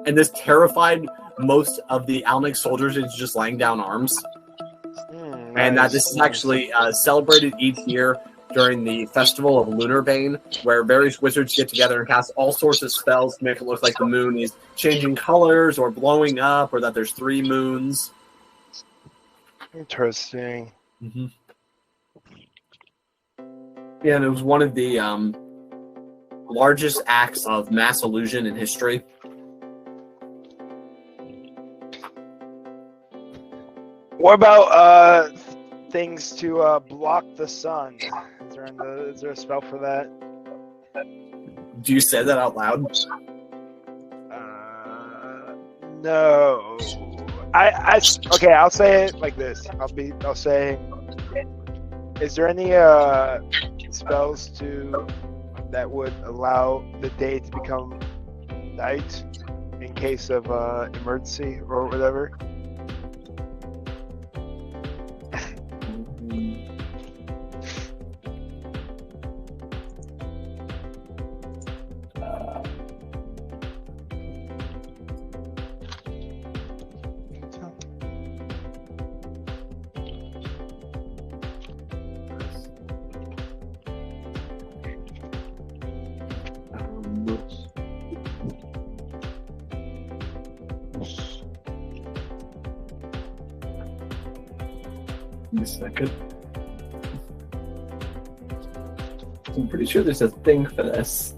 and this terrified most of the Alnig soldiers into just laying down arms. And that this is actually celebrated each year during the Festival of Lunar Bane, where various wizards get together and cast all sorts of spells to make it look like the moon is changing colors or blowing up, or that there's 3 moons. Interesting. Mm-hmm. Yeah, and it was one of the largest acts of mass illusion in history. What about things to block the sun? Is there a spell for that? Do you say that out loud? No. Okay, I'll say it like this. I'll say, is there any spells that would allow the day to become night in case of emergency or whatever? A second. I'm pretty sure there's a thing for this.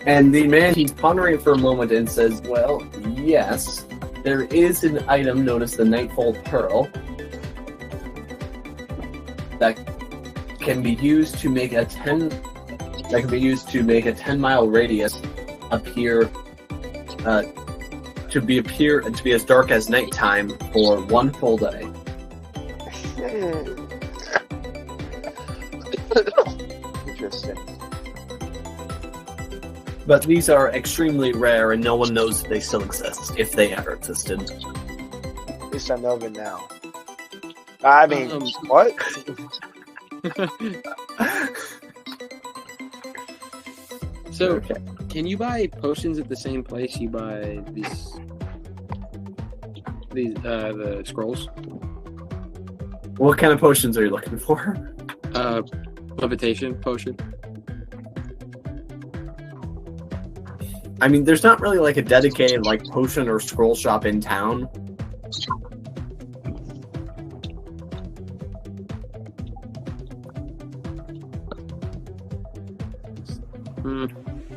And the man, he's pondering for a moment and says, well, yes, there is an item known as the Nightfold Pearl that can be used to make a 10-mile radius appear to be as dark as nighttime for 1 full day. Interesting. But these are extremely rare, and no one knows if they still exist, if they ever existed. At least I know of it now. I mean, what? So, Okay. can you buy potions at the same place you buy the scrolls? What kind of potions are you looking for? Levitation potion. I mean, there's not really like a dedicated like potion or scroll shop in town.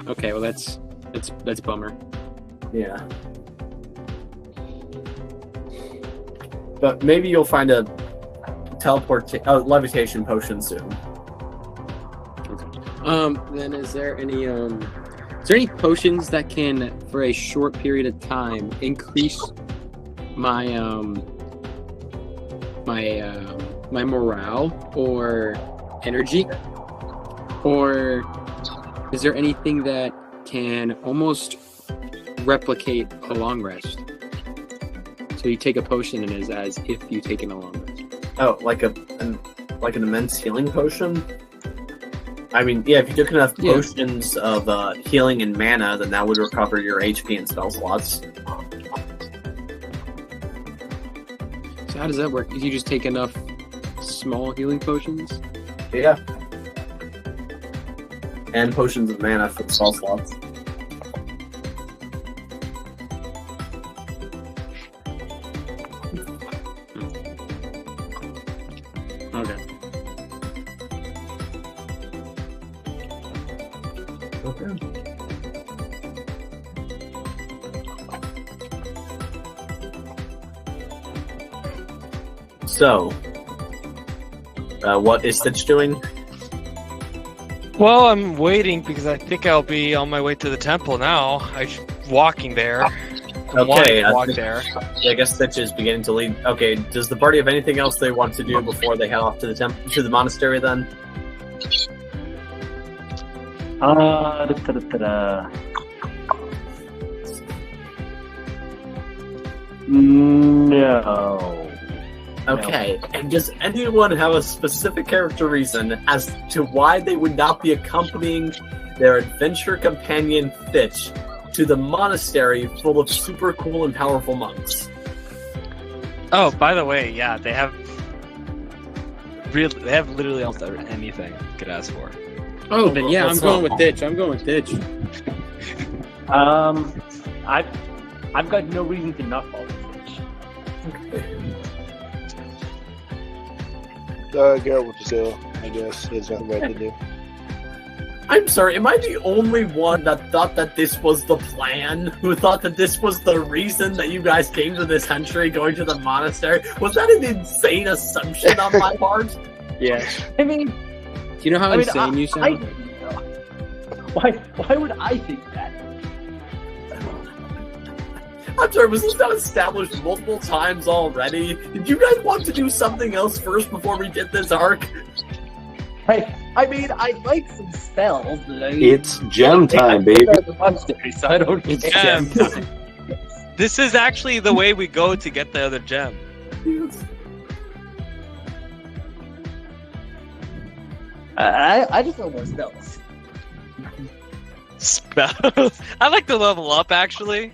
Okay, well that's bummer. Yeah. But maybe you'll find a levitation potion soon. Then is there any potions that can, for a short period of time, increase my my morale or energy? Or is there anything that can almost replicate a long rest? So you take a potion and it's as if you taken a long rest. Oh, like an immense healing potion? I mean, yeah, if you took enough potions of healing and mana, then that would recover your HP and spell slots. So how does that work? You just take enough small healing potions. Yeah. And potions of mana for the spell slots. Okay. Okay. So, what is Thitch doing? Well, I'm waiting because I think I'll be on my way to the temple now. I'm walking there. I'm wanting to walk there. Yeah, I guess Thitch is beginning to lead. Okay, does the party have anything else they want to do before they head off to the to the monastery then? No. Okay, and does anyone have a specific character reason as to why they would not be accompanying their adventure companion Thitch to the monastery full of super cool and powerful monks? Oh, by the way, yeah, they have literally almost anything you could ask for. Oh, then yeah, I'm What's going up? with Thitch. I'm going with Thitch. I've got no reason to not follow Thitch. Garrett will just go, I guess. There's nothing right to do. I'm sorry, am I the only one that thought that this was the plan? Who thought that this was the reason that you guys came to this country, going to the monastery? Was that an insane assumption on my part? Yeah. I mean, Do you know how insane you sound? Why would I think that? I'm sorry, was this not established multiple times already? Did you guys want to do something else first before we did this arc? I mean, I like some spells. It's gem time, baby. The monastery, so I don't It's care. gem time. This is actually the way we go to get the other gem. I just want more spells. Spells. I like to level up, actually.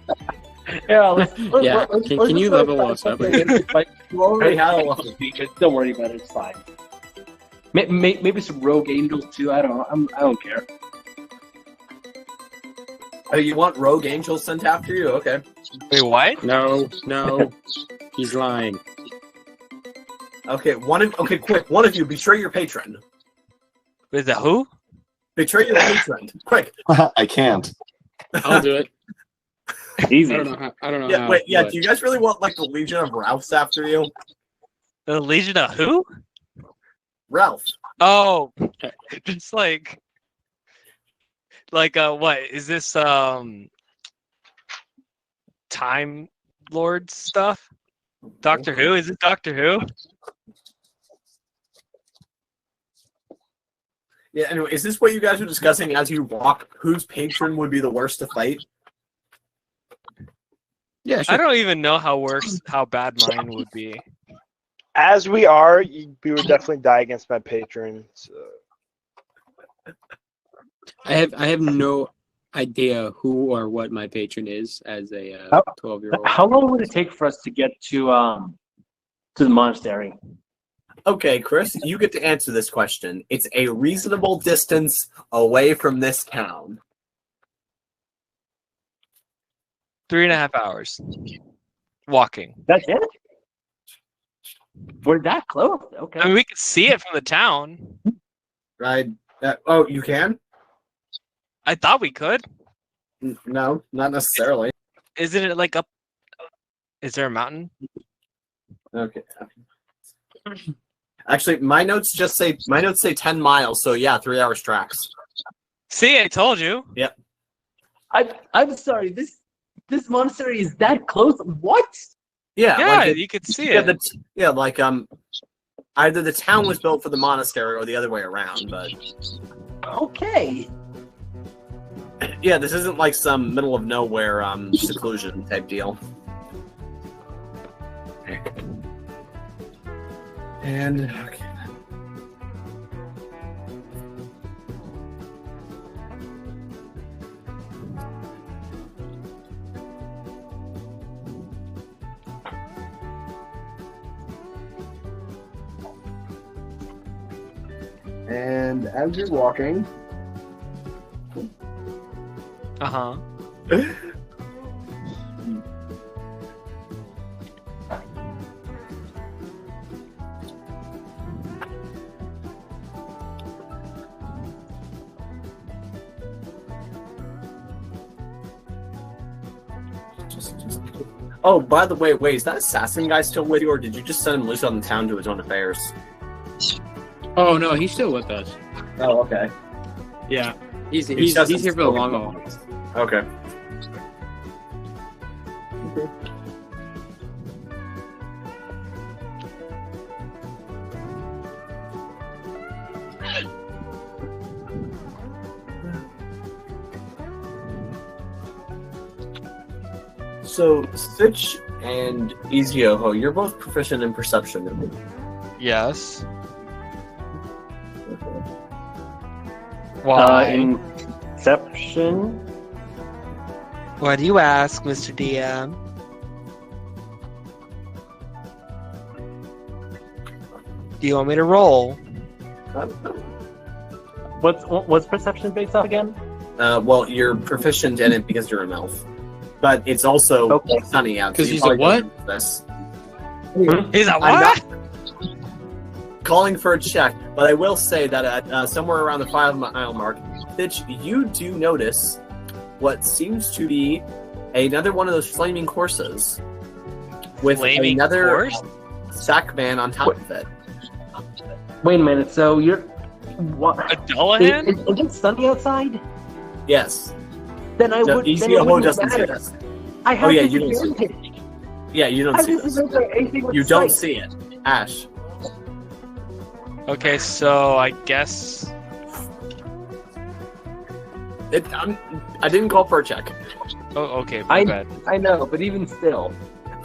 Yeah, Yeah, can you level us up? Hey, how? Don't worry about it. It's fine. Maybe some rogue angels too. I don't know. I don't care. Oh, you want rogue angels sent after you? Okay. Wait, what? No, he's lying. Okay, quick. One of you, betray your patron. Is that who? Betray your patron. Quick. I can't. I'll do it. Easy. I don't know Yeah, how. wait, yeah, but- do you guys really want, like, the Legion of Ralphs after you? The Legion of who? Ralph. Oh, just like, what is this? Time Lord stuff? Doctor Who? Is it Doctor Who? Yeah, anyway, is this what you guys were discussing as you walk? Whose patron would be the worst to fight? Yeah, sure. I don't even know how bad mine would be. As we are, we would definitely die against my patron. So. I have no idea who or what my patron is as a 12-year-old. How long would it take for us to get to the monastery? Okay, Chris, you get to answer this question. It's a reasonable distance away from this town. 3.5 hours. Walking. That's it? We're that close. Okay. I mean, we could see it from the town. Right? Oh, you can? I thought we could. No, not necessarily. Isn't it like up? Is there a mountain? Okay. Actually, my notes say 10 miles, so yeah, 3 hours tracks. See, I told you. Yep. I'm sorry. This monastery is that close. What? Yeah, Yeah, like you could see yeah, it. either the town was built for the monastery or the other way around, but Okay. yeah, this isn't like some middle of nowhere seclusion type deal. And okay. And as you're walking, Uh-huh. oh, by the way, wait, is that assassin guy still with you, or did you just send him loose on the town to his own affairs? Oh no, he's still with us. Oh, okay. Yeah, he's He here doesn't for the spoken long haul. Okay. So, Thitch and Izioho, you're both proficient in perception. Yes. Why? Inception. Why do you ask, Mr. DM? Do you want me to roll? What's perception based off again? Well, you're proficient in it because you're an elf. But it's also Okay. sunny out. 'Cause you he's a probably what? don't know this. He's a I'm what? not calling for a check, but I will say that at somewhere around the 5-mile mark, Thitch, you do notice what seems to be another one of those flaming horses with Flaming another horse? sack man on top of it. Wait a minute. So you're what? A Dullahan? Is it sunny outside? Yes. Then I So would. Then it Izioho wouldn't doesn't see matter. this. I have Oh, yeah, this you don't see it. advantage. Yeah, you don't I see just this. remember anything with You don't sight. see it. Ash. Okay, so I guess... I didn't call for a check. Oh, okay, my bad. I know, but even still.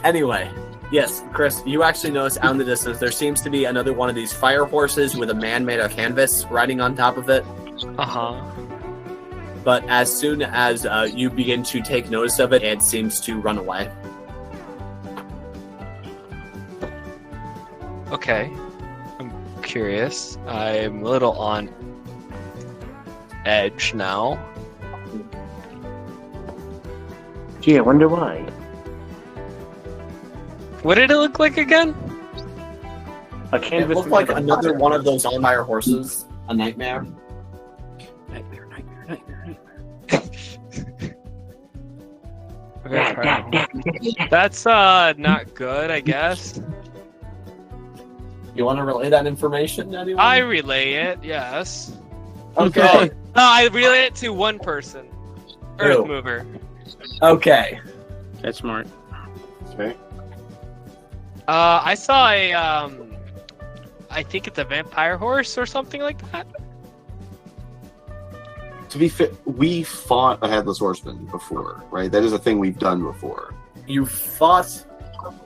Anyway, yes, Chris, you actually notice out in the distance there seems to be another one of these fire horses with a man made of canvas riding on top of it. Uh-huh. But as soon as you begin to take notice of it, it seems to run away. Okay. I'm curious. I'm a little on edge now. Gee, I wonder why. What did it look like again? A It canvas. looked like another one of those on fire horses. A nightmare. Nightmare. Okay, that's not good, I guess. You want to relay that information to anyone? I relay it, yes. Okay. No, I relay it to one person. Earth Who? mover. Okay. That's smart. Okay. I saw a I think it's a vampire horse or something like that. To be fair, we fought a headless horseman before, right? That is a thing we've done before. You fought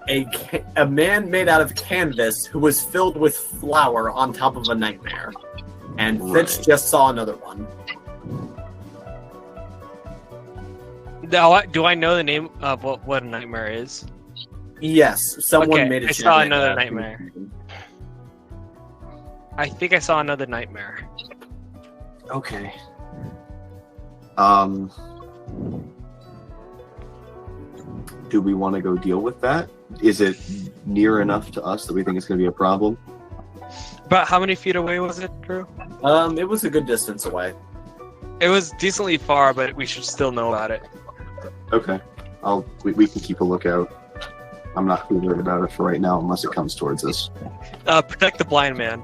a man made out of canvas who was filled with flour on top of a nightmare. And Thitch Right. just saw another one. Now, do I know the name of what a nightmare is? Yes, someone Okay, made a I saw champion another out of nightmare. I think I saw another nightmare. Okay. Do we want to go deal with that? Is it near enough to us that we think it's going to be a problem? But how many feet away was it, Drew? It was a good distance away. It was decently far, but we should still know about it. Okay. We can keep a lookout. I'm not too worried about it for right now unless it comes towards us. Protect the blind man.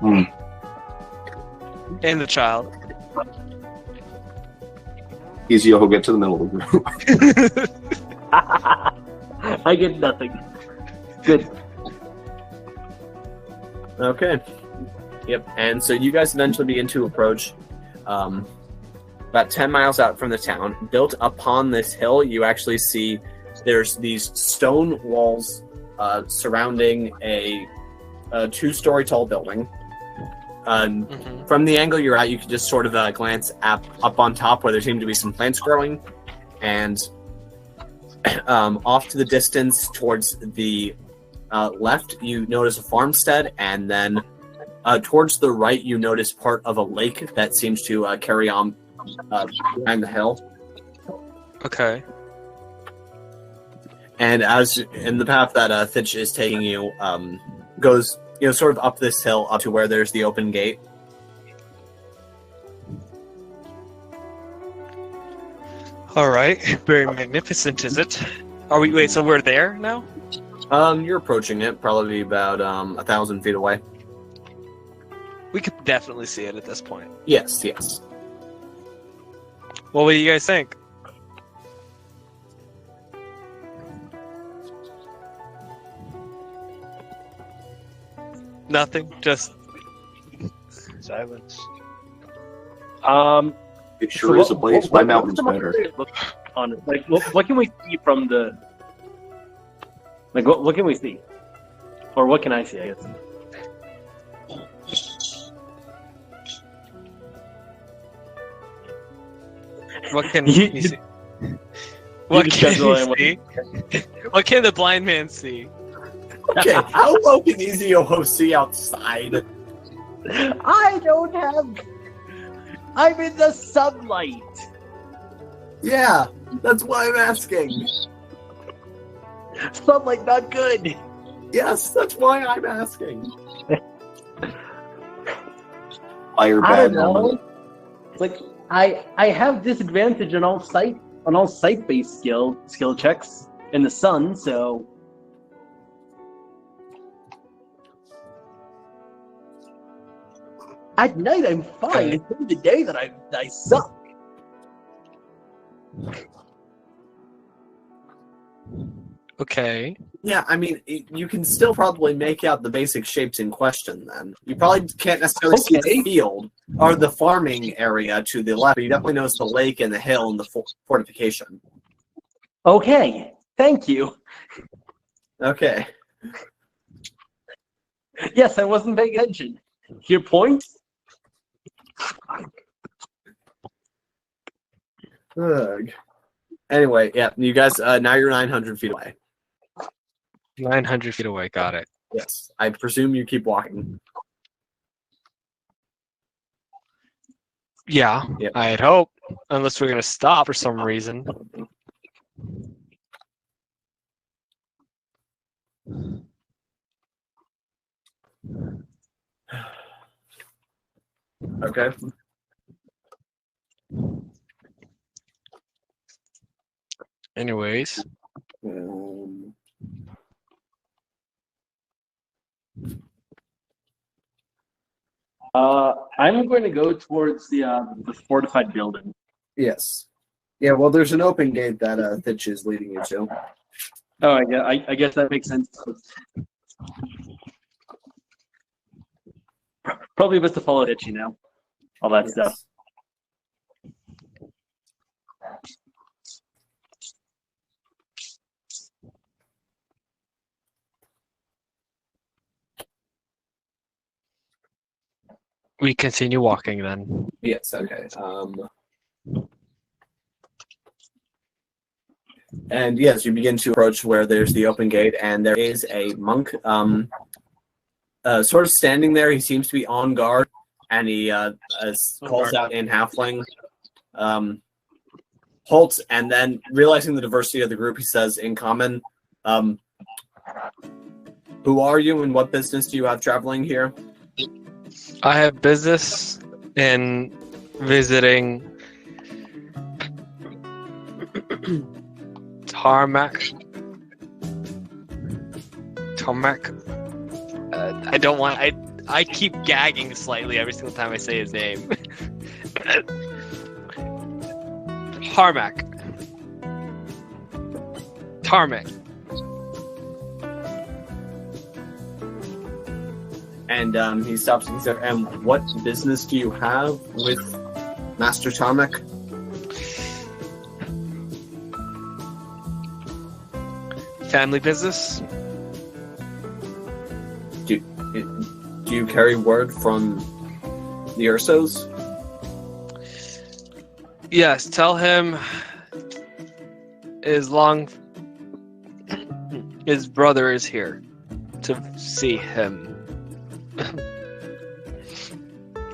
Hmm. And the child. Easier, he'll get to the middle of the group. I get nothing. Good. Okay. Yep. And so you guys eventually begin to approach about 10 miles out from the town. Built upon this hill, you actually see there's these stone walls surrounding a 2-story tall building. From the angle you're at, you can just sort of glance up on top where there seem to be some plants growing. And off to the distance towards the left, you notice a farmstead, and then Towards the right, you notice part of a lake that seems to carry on behind the hill. Okay. And as in the path that Thitch is taking you, goes sort of up this hill up to where there's the open gate. All right. Very magnificent, is it? Are we? Wait. So we're there now? You're approaching it, probably about 1,000 feet away. We could definitely see it at this point. Yes. Well, what do you guys think? Nothing. Just Silence. It sure is a place. My mountain's what's the better. monastery look on it? Like, what can we see from the? Like, what can we see, or what can I see? I guess. what can You- you see? What just can schedule you in what- see? What can the blind man see? Okay, how low can Ezio see outside? I don't have. I'm in the sunlight. Yeah, that's why I'm asking. Sunlight not good. Yes, that's why I'm asking. Fire I bad don't moment. know. Like I have disadvantage on all sight based skill checks in the sun, so at night I'm fine. Okay. It's during the day that I suck. Okay. Yeah, I mean, you can still probably make out the basic shapes in question then. You probably can't necessarily see Okay. the field or the farming area to the left, but you definitely notice the lake and the hill and the fortification. Okay, thank you. Okay. Yes, I wasn't paying attention. Your point? Ugh. Anyway, yeah, you guys, now you're 900 feet away. 900 feet away. Got it. Yes. I presume you keep walking. Yeah. Yep. I'd hope, unless we're gonna stop for some reason. Okay. Anyways. I'm going to go towards the fortified building. Yes. Yeah, well, there's an open gate that Thitch is leading you to. Oh, I guess that makes sense. Probably best to follow Thitch, all that stuff. We continue walking then. Yes, okay. And yes, you begin to approach where there's the open gate, and there is a monk sort of standing there. He seems to be on guard, and he calls out in halfling, halt, and then realizing the diversity of the group, he says in common, who are you and what business do you have traveling here? I have business in visiting Tarmac. I don't want. I keep gagging slightly every single time I say his name. Tarmac. And he stops and he says, and what business do you have with Master Tarmac? Family business. Do you carry word from the Ursos? Yes, tell him his brother is here to see him.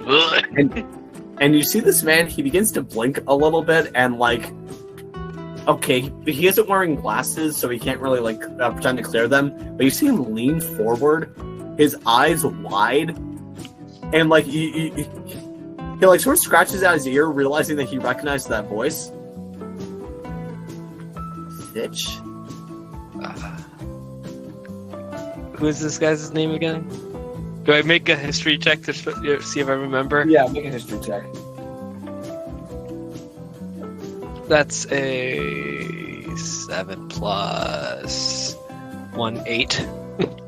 And you see this man, he begins to blink a little bit, and like, okay, he isn't wearing glasses, so he can't really like pretend to clear them. But you see him lean forward, his eyes wide, and like he like sort of scratches out his ear, realizing that he recognized that voice. Thitch. Who is this guy's name again? Do I make a history check to see if I remember? Yeah, make a history check. That's a 7 plus 1, 8.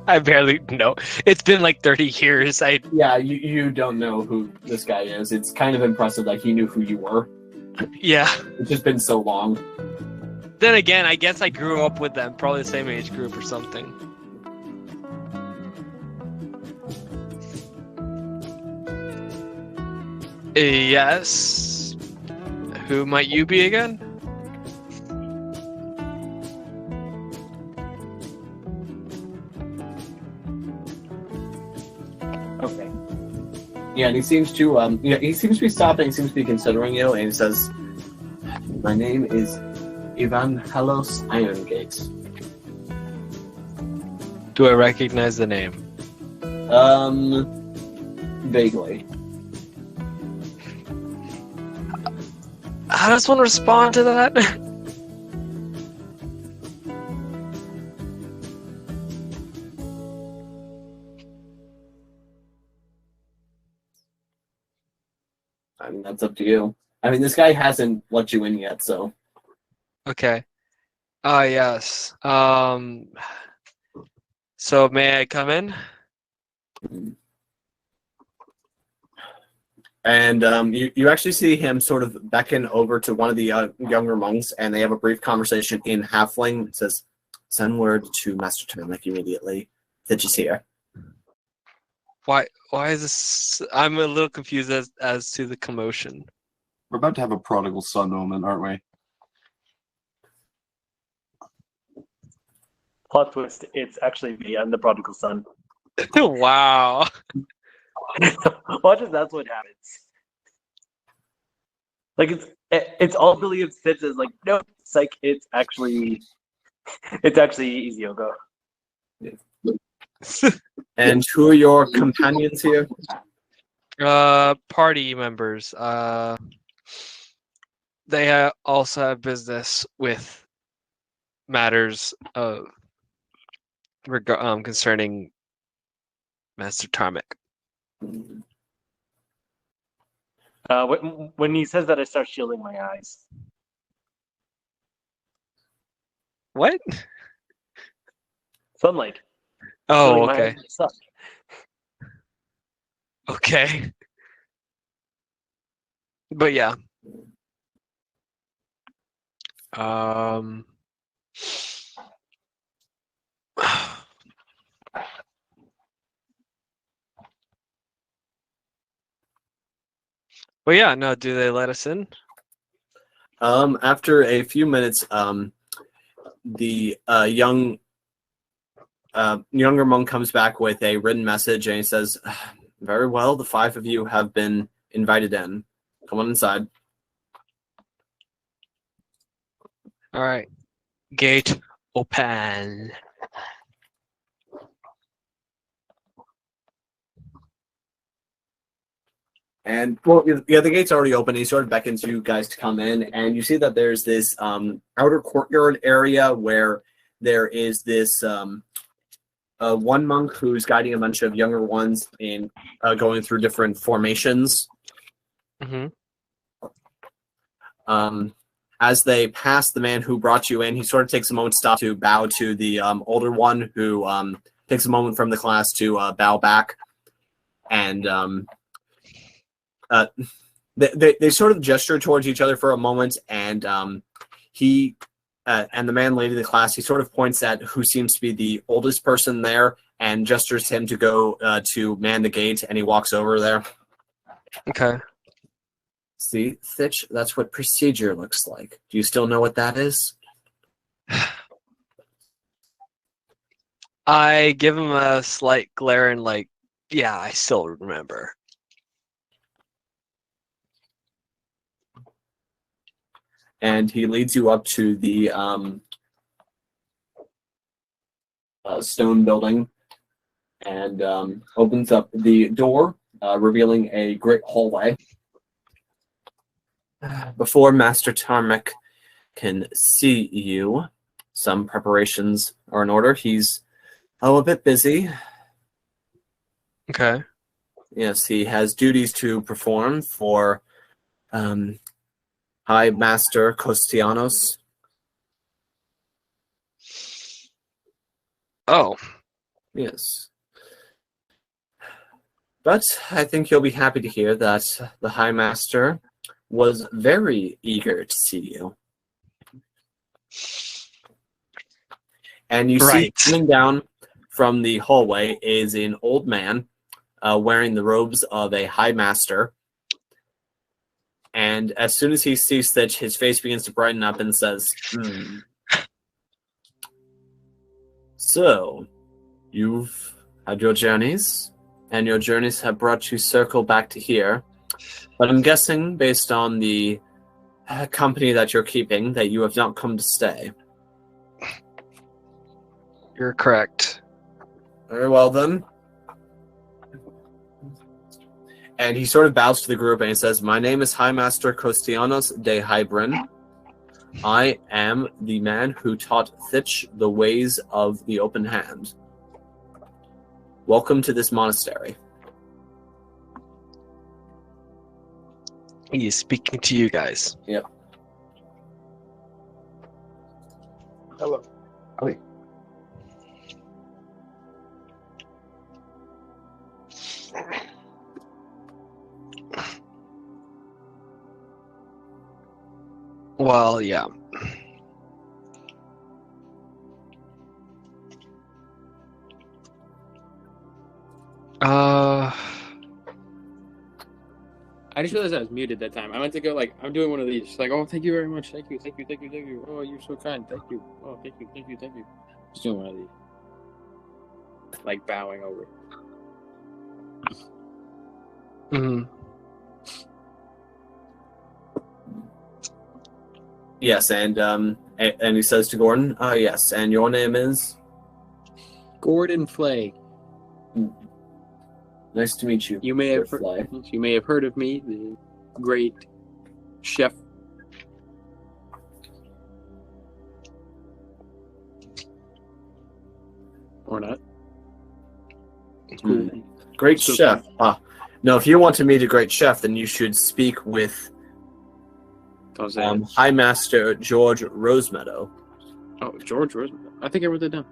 I barely know. It's been like 30 years. Yeah, you don't know who this guy is. It's kind of impressive that he knew who you were. Yeah. It's just been so long. Then again, I guess I grew up with them, probably the same age group or something. Yes. Who might you be again? Okay. Yeah, and he seems to he seems to be stopping, seems to be considering you, and he says, "My name is Ivan Halos Irongate." Do I recognize the name? Vaguely. How does one respond to that? I mean, that's up to you. I mean, this guy hasn't let you in yet, so. Okay. Yes. So may I come in? And you actually see him sort of beckon over to one of the younger monks, and they have a brief conversation in Halfling. It says, "Send word to Master Termic immediately. Thitch is here." Why is this? I'm a little confused as to the commotion. We're about to have a prodigal son moment, aren't we? Plot twist, it's actually me. I'm the prodigal son. Wow. Watch as that's what happens. Like it's all believed Thitch is like, no, psych, it's actually Iziogo. And who are your companions here? Party members. They also have business with matters of concerning Master Tarmic. When he says that, I start shielding my eyes. What? Sunlight. Oh, Shielding my okay. eyes suck. Okay. But yeah. Well, yeah, no, do they let us in? After a few minutes, the younger monk comes back with a written message, and he says, "Very well, the 5 of you have been invited in. Come on inside." All right. Gate open. And well, yeah, the gate's already open. He sort of beckons you guys to come in, and you see that there's this outer courtyard area where there is this one monk who's guiding a bunch of younger ones in going through different formations. Mm-hmm. As they pass the man who brought you in, he sort of takes a moment to stop to bow to the older one, who takes a moment from the class to bow back, and they sort of gesture towards each other for a moment, and he and the man leading the class, he sort of points at who seems to be the oldest person there and gestures him to go to man the gate, and he walks over there. Okay. See, Thitch, that's what procedure looks like. Do you still know what that is? I give him a slight glare and yeah, I still remember. and he leads you up to the stone building and opens up the door, revealing a great hallway. Before Master Tarmac can see you, some preparations are in order. He's a bit busy. Okay. Yes, he has duties to perform for High Master Kostianos. Oh, Yes. But I think you'll be happy to hear that the High Master was very eager to see you. And you see Right. coming down from the hallway is an old man wearing the robes of a High Master. And as soon as he sees Thitch, his face begins to brighten up and says, So, you've had your journeys, and your journeys have brought you circle back to here. But I'm guessing, based on the company that you're keeping, that you have not come to stay. you're correct. Very well, then. And he sort of bows to the group and he says, My name is High Master Kostianos de Hybrin. I am the man who taught Thitch the ways of the open hand. Welcome to this monastery. He is speaking to you guys. Yep. Hello. Well, yeah. I just realized I was muted that time. I went to go I'm doing one of these. Just oh, thank you very much. Thank you. Oh, you're so kind. Thank you. Oh, thank you. Just doing one of these. Bowing over. Mm-hmm. Yes, and he says to Gordon, yes, and your name is? Gordon Flay. Nice to meet you. You may have Flay. you may have heard of me, the great chef. Or not. Hmm. Great So chef. No, if you want to meet a great chef, then you should speak with High Master George Rosemeadow. Oh, George Rosemeadow. I think I wrote that down.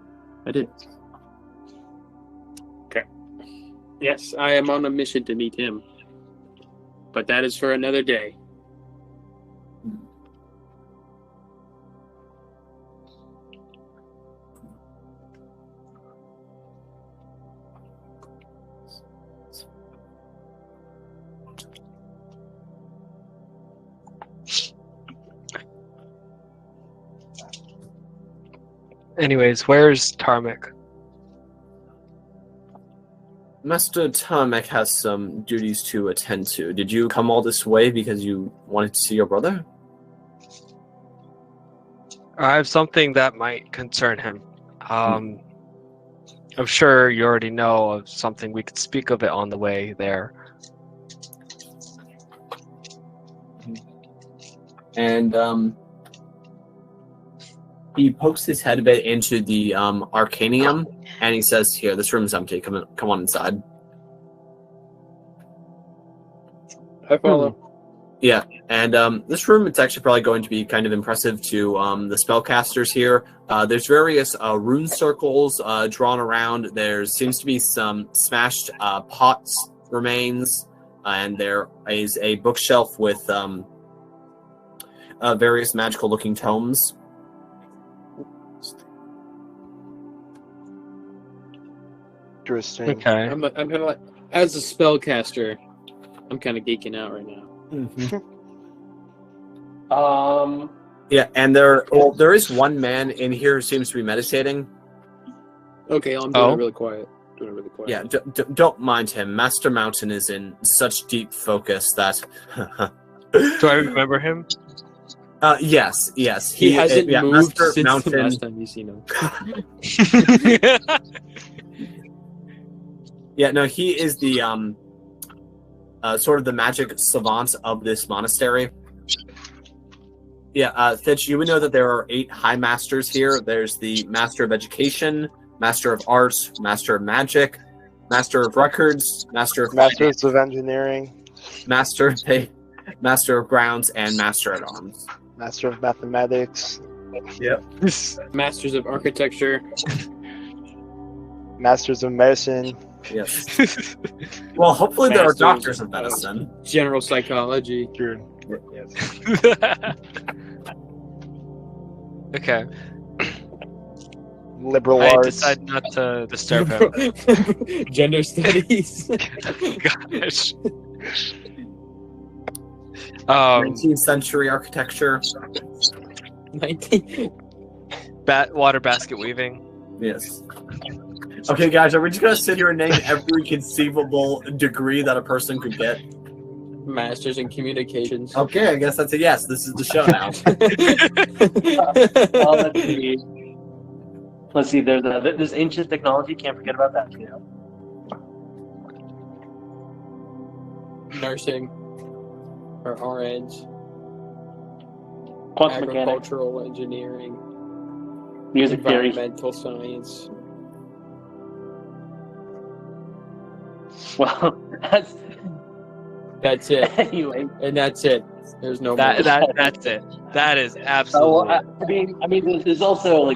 I did. Okay. Yes, I am on a mission to meet him. But that is for another day. Anyways, where's Tarmac? Master Tarmac has some duties to attend to. Did you come all this way because you wanted to see your brother? I have something that might concern him. I'm sure you already know of something. We could speak of it on the way there. And he pokes his head a bit into the Arcanium, and he says, "Here, this room's empty. Come on inside." I follow. Yeah, and this room, it's actually probably going to be kind of impressive to the spellcasters here. There's various rune circles drawn around. There seems to be some smashed pots remains, and there is a bookshelf with various magical-looking tomes. Interesting. Okay. I'm kind of as a spellcaster, I'm kind of geeking out right now. Yeah, and there is one man in here who seems to be meditating. Okay, I'm doing it really quiet. Yeah, don't mind him. Master Mountain is in such deep focus that... Do I remember him? Yes. He hasn't moved Master since Mountain. the last time you seen him. Yeah, no, he is the sort of the magic savant of this monastery. Yeah, Thitch, you would know that there are 8 high masters here. There's the Master of Education, Master of Arts, Master of Magic, Master of Records, Master of Masters of Engineering, Master of Grounds, and Master at Arms. Master of Mathematics, Masters of Architecture. Masters of Medicine. Yes. Well, hopefully there are Masters doctors of of- medicine. General Psychology. Yes. Okay. Liberal I arts. decide not to disturb him. Gender Studies. Gosh. 19th century architecture. 19. Water basket weaving. Yes. Okay, guys, are we just gonna sit here and name every conceivable degree that a person could get? Masters in Communications. Okay, I guess that's a yes. This is the show now. Let's see. There's ancient technology. Can't forget about that. You know. Nursing. Or RNs. Quantum mechanics, Agricultural engineering. music theory. Environmental science. Well, That's it. anyway. And that's it. There's no more. That's it. That is absolutely. I mean, there's also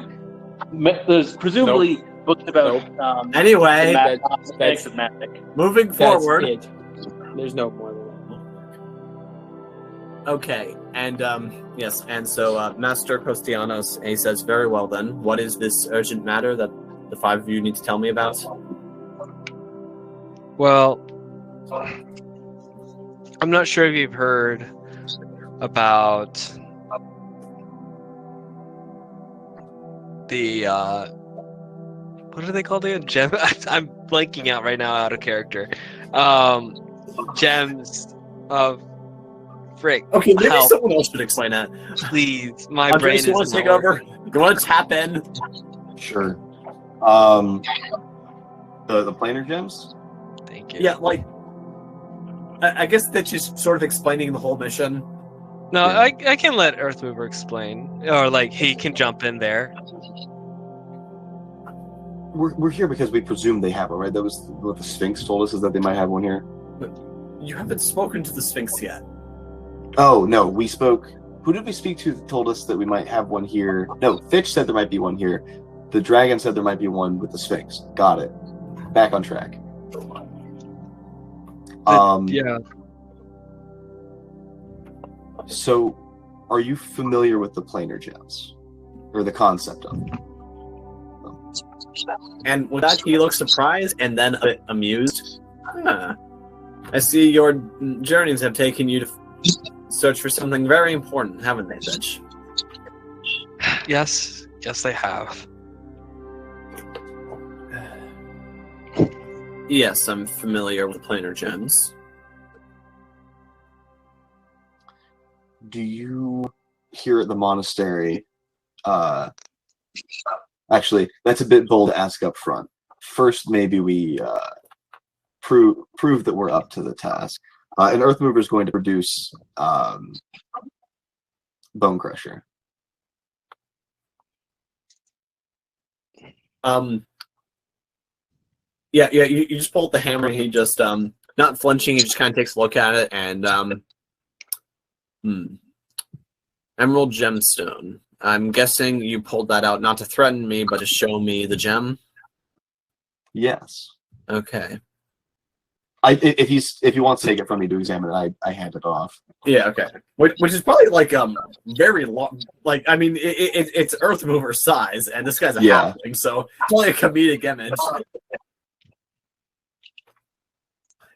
there's presumably books about Anyway, the that's- mechanics of magic. moving That's forward. it. There's no more than that. Okay, and yes, and so Master Costianos, he says, very well then, what is this urgent matter that the 5 of you need to tell me about? Well, I'm not sure if you've heard about the what do they call the gem? I'm blanking out right now, out of character. Gems of frick. Okay, maybe help, someone else should explain that. please. My Andres, brain you want is to take over? You want to tap in? Sure. The planar gems? Thank you. Yeah, like, I guess that's just sort of explaining the whole mission. No, Yeah. I can let Earthmover explain, or he can jump in there. We're here because we presume they have it, right? That was what the Sphinx told us, is that they might have one here. You haven't spoken to the Sphinx yet. Oh, no, we spoke. Who did we speak to that told us that we might have one here? No, Thitch said there might be one here. The dragon said there might be one with the Sphinx. Got it. Back on track. Yeah. So, are you familiar with the planar gems? Or the concept of them? And with that, he looks surprised and then a bit amused. Huh. I see your journeys have taken you to search for something very important, haven't they, Thitch? Yes, they have. Yes, I'm familiar with planar gems. Do you here at the monastery actually, that's a bit bold to ask up front. First, maybe we prove that we're up to the task. An Earthmover is going to produce Bone Crusher. Yeah, you just pull out the hammer and he just not flinching, he just kind of takes a look at it and Emerald gemstone. I'm guessing you pulled that out not to threaten me, but to show me the gem. Yes. Okay. If he wants to take it from me to examine it, I hand it off. Yeah. Okay. Which is probably very long. I mean, it's Earthmover size, and this guy's a halfling, so it's only a comedic image.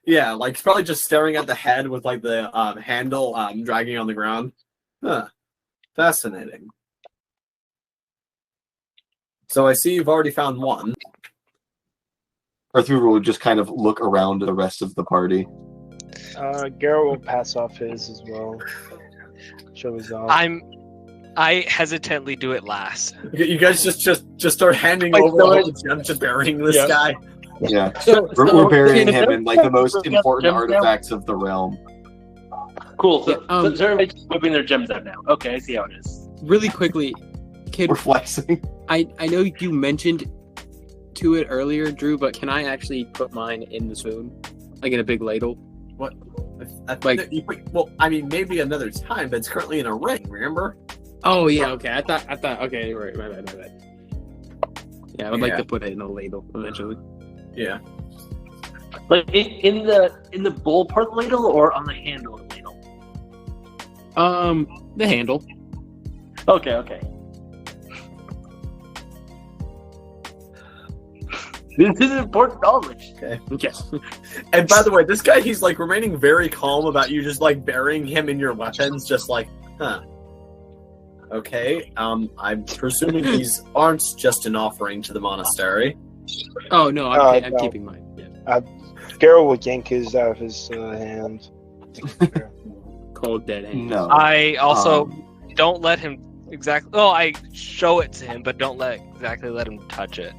Yeah, it's probably just staring at the head with the handle dragging on the ground. Huh. Fascinating. So I see you've already found one. Earthmover will just kind of look around at the rest of the party. Garrett will pass off his as well. Show his off. I hesitantly do it last. You guys just start handing Like, over so all it- the gems, just burying this Yeah. guy. Yeah, So, we're burying him in like the Gems most now? important artifacts of the realm. Cool. So, Yeah, so everybody's whipping their gems out now. Okay, I see how it is. Really quickly, kid, We're flexing. I know you mentioned to it earlier, Drew, but can I actually put mine in the spoon, like in a big ladle? Well, I mean, maybe another time, but it's currently in a ring. Remember? Oh yeah, okay. I thought. Okay, right. My bad. Yeah, I would like Yeah. to put it in a ladle eventually. Yeah. Like in the bowl part of the ladle or on the handle of the ladle? The handle. Okay. This is important knowledge. Yes. And by the way, this guy, he's like remaining very calm about you just like burying him in your weapons, just like, huh. Okay, I'm presuming these aren't just an offering to the monastery. Oh no, I'm no. keeping mine. Yeah. Garrow will yank his out of his hand. Cold dead hand. No. I also don't let him exactly. Oh, I show it to him, but don't let him touch it.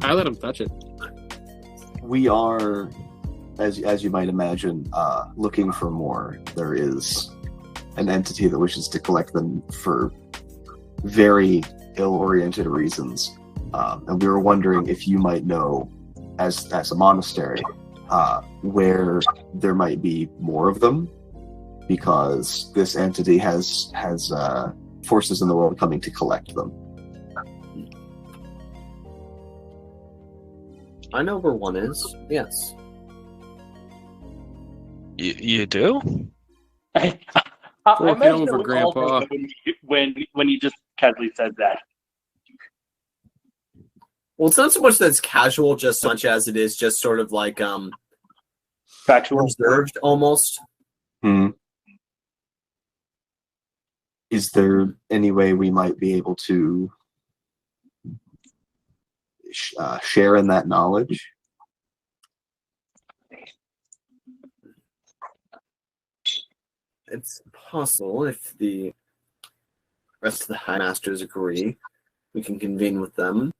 I let him touch it. We are, as you might imagine, looking for more. There is an entity that wishes to collect them for very ill-oriented reasons, and we were wondering if you might know, as a monastery, where there might be more of them, because this entity has forces in the world coming to collect them. I know where one is. Yes. You do? I Poor imagine Calvin, it was all Grandpa. when you just casually said that. Well, it's not so much that it's casual, just so much as it is just sort of like Factual. reserved almost. Is there any way we might be able to share in that knowledge? It's possible if the rest of the High Masters agree, we can convene with them.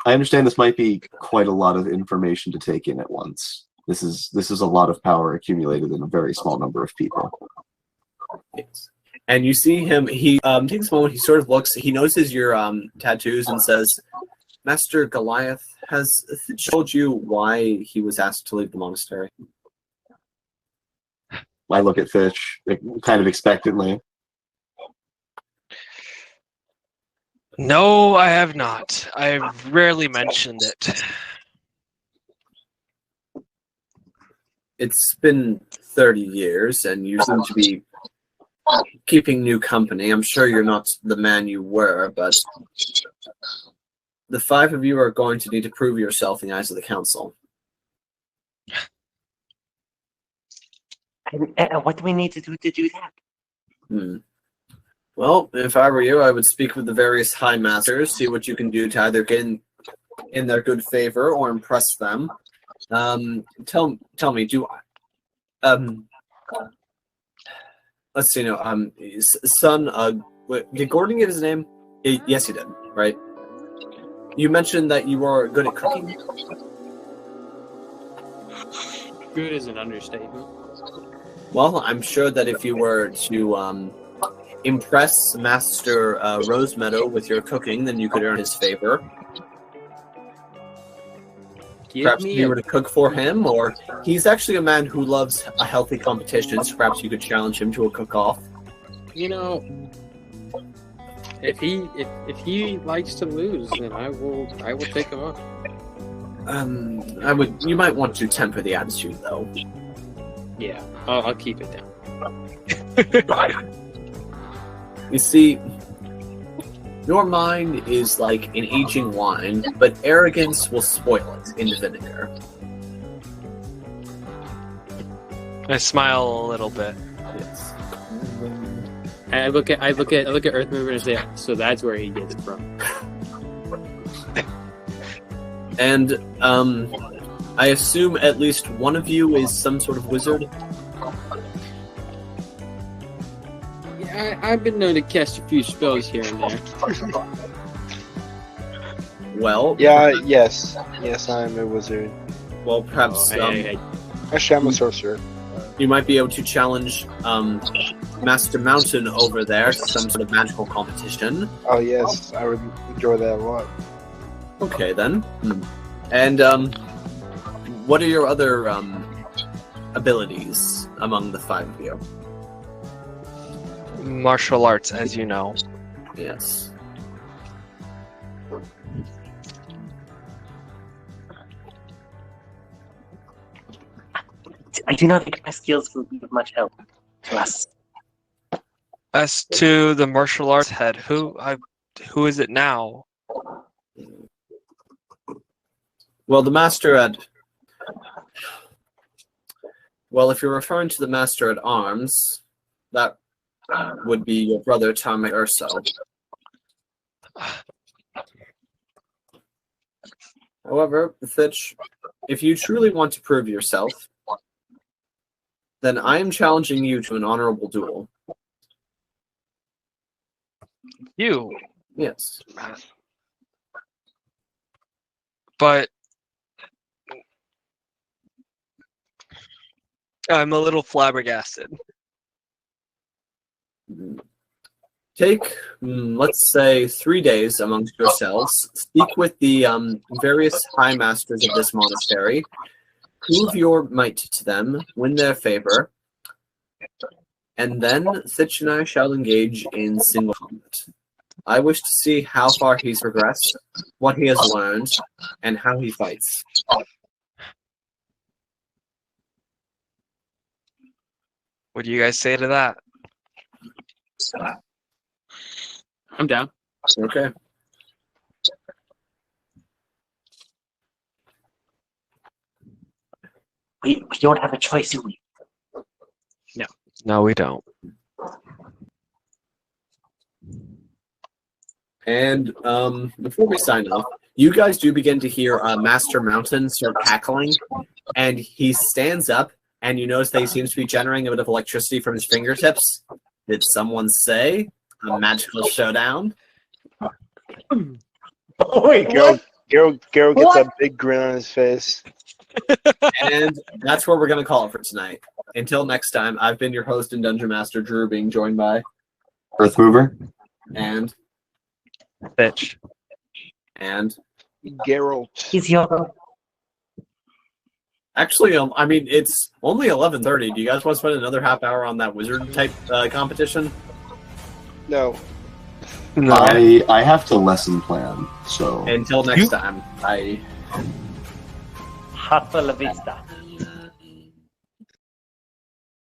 I understand this might be quite a lot of information to take in at once. This is a lot of power accumulated in a very small number of people. Yes. And you see him, he takes a moment, he sort of looks, he notices your tattoos and says, Master Goliath, has Thitch told you why he was asked to leave the monastery? I look at Thitch kind of expectantly. No, I have not. I've rarely mentioned it. It's been 30 years, and you seem to be keeping new company. I'm sure you're not the man you were, but the five of you are going to need to prove yourself in the eyes of the council. And what do we need to do that? Well, if I were you, I would speak with the various high masters, see what you can do to either get in their good favor or impress them. Tell me, do let's see, no, son, did Gordon give his name? Yes, he did, right? You mentioned that you are good at cooking. Good is an understatement. Well, I'm sure that if you were to impress Master Rosemeadow with your cooking, then you could earn his favor. Perhaps if you were to cook for him, or he's actually a man who loves a healthy competition, so perhaps you could challenge him to a cook-off. You know, if he likes to lose, then I will take him up. You might want to temper the attitude, though. Yeah, I'll keep it down. You see, your mind is like an aging wine, but arrogance will spoil it in the vinegar. I smile a little bit. Yes. I look at Earthmover and say, so that's where he gets it from. And I assume at least one of you is some sort of wizard. Yeah, I've been known to cast a few spells here and there. Well, Yes, I'm a wizard. well, perhaps Hey. Actually, I'm a sorcerer. you might be able to challenge Master Mountain over there to some sort of magical competition. Oh yes, I would enjoy that a lot. Okay, then. And what are your other abilities among the five of you? Martial arts, as you know. Yes. I do not think my skills will be of much help to us. As to the martial arts head, who is it now? Well, the master at... Well, if you're referring to the master at arms, that would be your brother, Tommy Urso. However, Thitch, if you truly want to prove yourself, then I am challenging you to an honorable duel. You. Yes. But I'm a little flabbergasted. Take, let's say, 3 days amongst yourselves. Speak with the various high masters of this monastery. Prove your might to them, win their favor, and then Thitch and I shall engage in single combat. I wish to see how far he's progressed, what he has learned, and how he fights. What do you guys say to that? I'm down. Okay. We don't have a choice, do we? No, we don't. And before we sign off, you guys do begin to hear Master Mountain start cackling, and he stands up, and you notice that he seems to be generating a bit of electricity from his fingertips. Did someone say a magical showdown? Oh wait, Geralt gets a big grin on his face. And that's where we're going to call it for tonight. Until next time, I've been your host and Dungeon Master, Drew, being joined by Earthmover. and Bitch. Geralt. he's your. Actually, I mean, it's only 11:30. Do you guys want to spend another half hour on that wizard type competition? No. No. I have to lesson plan, so Until next time, I... Hasta la vista.